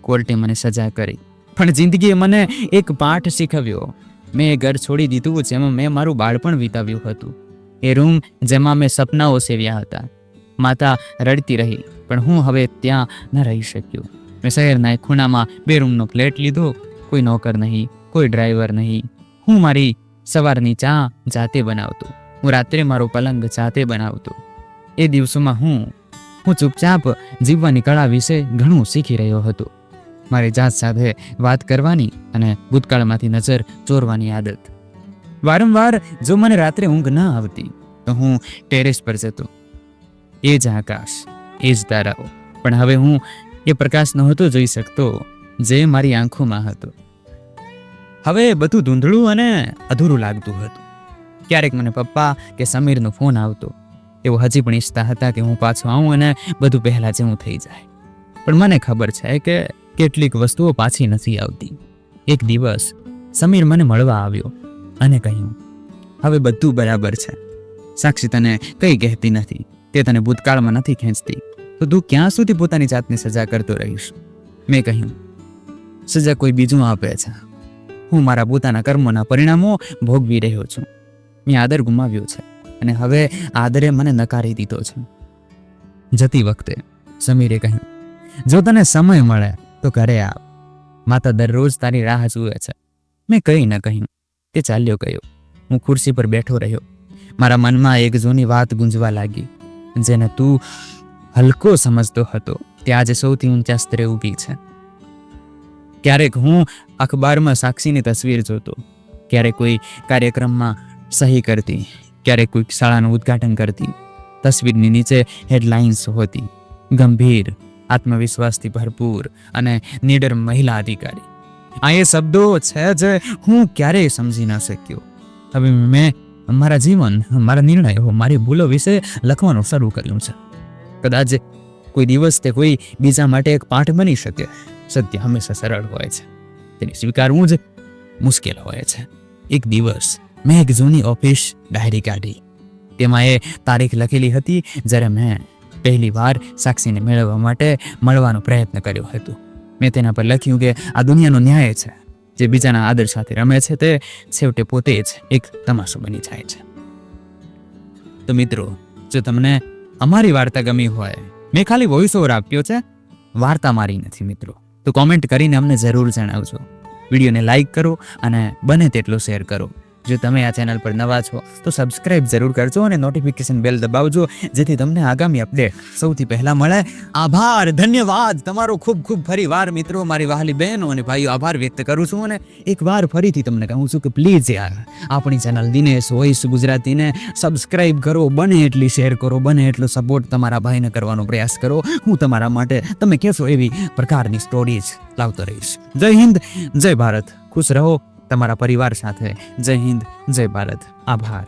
કોર્ટે મને સજા કરી, પણ જિંદગીએ મને એક પાઠ શીખવ્યો. મેં એ ઘર છોડી દીધું જેમાં મેં મારું બાળપણ વિતાવ્યું હતું. એ રૂમ જેમાં મેં સપનાઓ સેવ્યા હતા. માતા રડતી રહી, પણ હું હવે ત્યાં ન રહી શક્યો. મેં શહેરના એક ખૂણામાં 2 રૂમનો ફ્લેટ લીધો. કોઈ નોકર નહીં, કોઈ ડ્રાઈવર નહીં. હું મારી સવારની ચા જાતે બનાવતો. હું રાત્રે મારો પલંગ જાતે બનાવતો. એ દિવસોમાં હું ચૂપચાપ જીવવાની કળા વિશે ઘણું શીખી રહ્યો હતો. મારી જાત સાથે વાત કરવાની અને ભૂતકાળમાંથી નજર ચોરવાની આદત. વારંવાર જો મને રાત્રે ઊંઘ ન આવતી તો હું ટેરેસ પર જતો. એ જ આકાશ, એ જ તારાઓ, પણ હવે હું એ પ્રકાશ નહોતો જોઈ શકતો જે મારી આંખોમાં હતો. હવે બધું ધૂંધળું અને અધૂરું લાગતું હતું. ક્યારેક મને પપ્પા કે સમીરનો ફોન આવતો. તેઓ હજી પણ ઈચ્છતા હતા કે હું પાછો આવું અને બધું પહેલાં જેવું થઈ જાય. પણ મને ખબર છે કે કેટલીક વસ્તુઓ પાછી નથી આવતી. એક દિવસ સમીર મને મળવા આવ્યો અને કહ્યું, હવે બધું બરાબર છે. સાક્ષી તને કંઈ કહેતી નથી, તે તને ભૂતકાળમાં નથી ખેંચતી, તો તું ક્યાં સુધી પોતાની જાતને સજા કરતો રહીશ? મેં કહ્યું, સજા કોઈ બીજું આપે છે. હું મારા પોતાના કર્મોના પરિણામો ભોગવી રહ્યો છું. મેં આદર ગુમાવ્યો છે અને હવે આદરે મને નકારી દીધો છે. જતી વખતે સમીરે કહ્યું, જો તને સમય મળે તો ઘરે આવ, માતા દરરોજ તારી રાહ જુએ છે. મેં કંઈ ન કહ્યું. તે ચાલ્યો ગયો. હું ખુરશી પર બેઠો રહ્યો. મારા મનમાં એક જૂની વાત ગુંજવા લાગી, જેને તું હલકો સમજતો હતો તે આજે સૌથી ઊંચા સ્તરે ઊભી છે. ક્યારેક હું અખબારમાં સાક્ષીની તસવીર જોતો, ક્યારેક કોઈ કાર્યક્રમમાં સહી કરતી, ક્યારેક કોઈ શાળાનું ઉદ્ઘાટન કરતી. તસવીરની નીચે હેડલાઇન્સ હોતી, ગંભીર, આત્મવિશ્વાસથી ભરપૂર અને નીડર મહિલા અધિકારી. આ એ શબ્દો છે જે હું ક્યારેય સમજી ન શક્યો. હવે મેં મારા જીવન, મારા નિર્ણયો, મારી ભૂલો વિશે લખવાનું શરૂ કર્યું છે. કદાચ કોઈ દિવસ તે કોઈ બીજા માટે એક પાઠ બની શકે. સત્ય હંમેશા સરળ હોય છે, તેને સ્વીકારવું જ મુશ્કેલ હોય છે. એક દિવસ મેં એક જૂની ઓફિસ ડાયરી કાઢી. તેમાં એ તારીખ લખેલી હતી જ્યારે મેં પહેલી વાર સાક્ષીને મેળવવા માટે મળવાનો પ્રયત્ન કર્યો હતો. મેં તેના પર લખ્યું કે આ દુનિયાનો ન્યાય છે, જે બીજાના આદર સાથે રમે છે તે છેવટે પોતે જ એક તમાશો બની જાય છે. તો મિત્રો, જો તમને અમારી વાર્તા ગમી હોય, મેં ખાલી વોઇસ ઓવર આપ્યો છે, વાર્તા મારી નથી મિત્રો, તો કોમેન્ટ કરીને અમને જરૂર જણાવજો. વિડીયોને લાઈક કરો અને બને તેટલો શેર કરો. જો તમે આ ચેનલ પર નવા છો તો સબસ્ક્રાઇબ જરૂર કરજો અને નોટિફિકેશન બેલ દબાવજો, જેથી તમને આગામી અપડેટ સૌથી પહેલા મળે. આભાર, ધન્યવાદ તમારો ખૂબ ખૂબ ફરી વાર મિત્રો, મારી વહાલી બહેનો અને ભાઈઓ, આભાર વ્યક્ત કરું છું. અને એકવાર ફરીથી તમને કહું છું કે પ્લીઝ યાર, આપણી ચેનલ દિનેશ વોઇસ ગુજરાતીને સબસ્ક્રાઇબ કરો, બને એટલી શેર કરો, બને એટલો સપોર્ટ તમારા ભાઈને કરવાનો પ્રયાસ કરો. હું તમારા માટે તમે કહેશો એવી પ્રકારની સ્ટોરીઝ લાવતો રહીશ. જય હિન્દ, જય ભારત. ખુશ રહો તમારા પરિવાર સાથે. જય હિન્દ, જય ભારત. આભાર.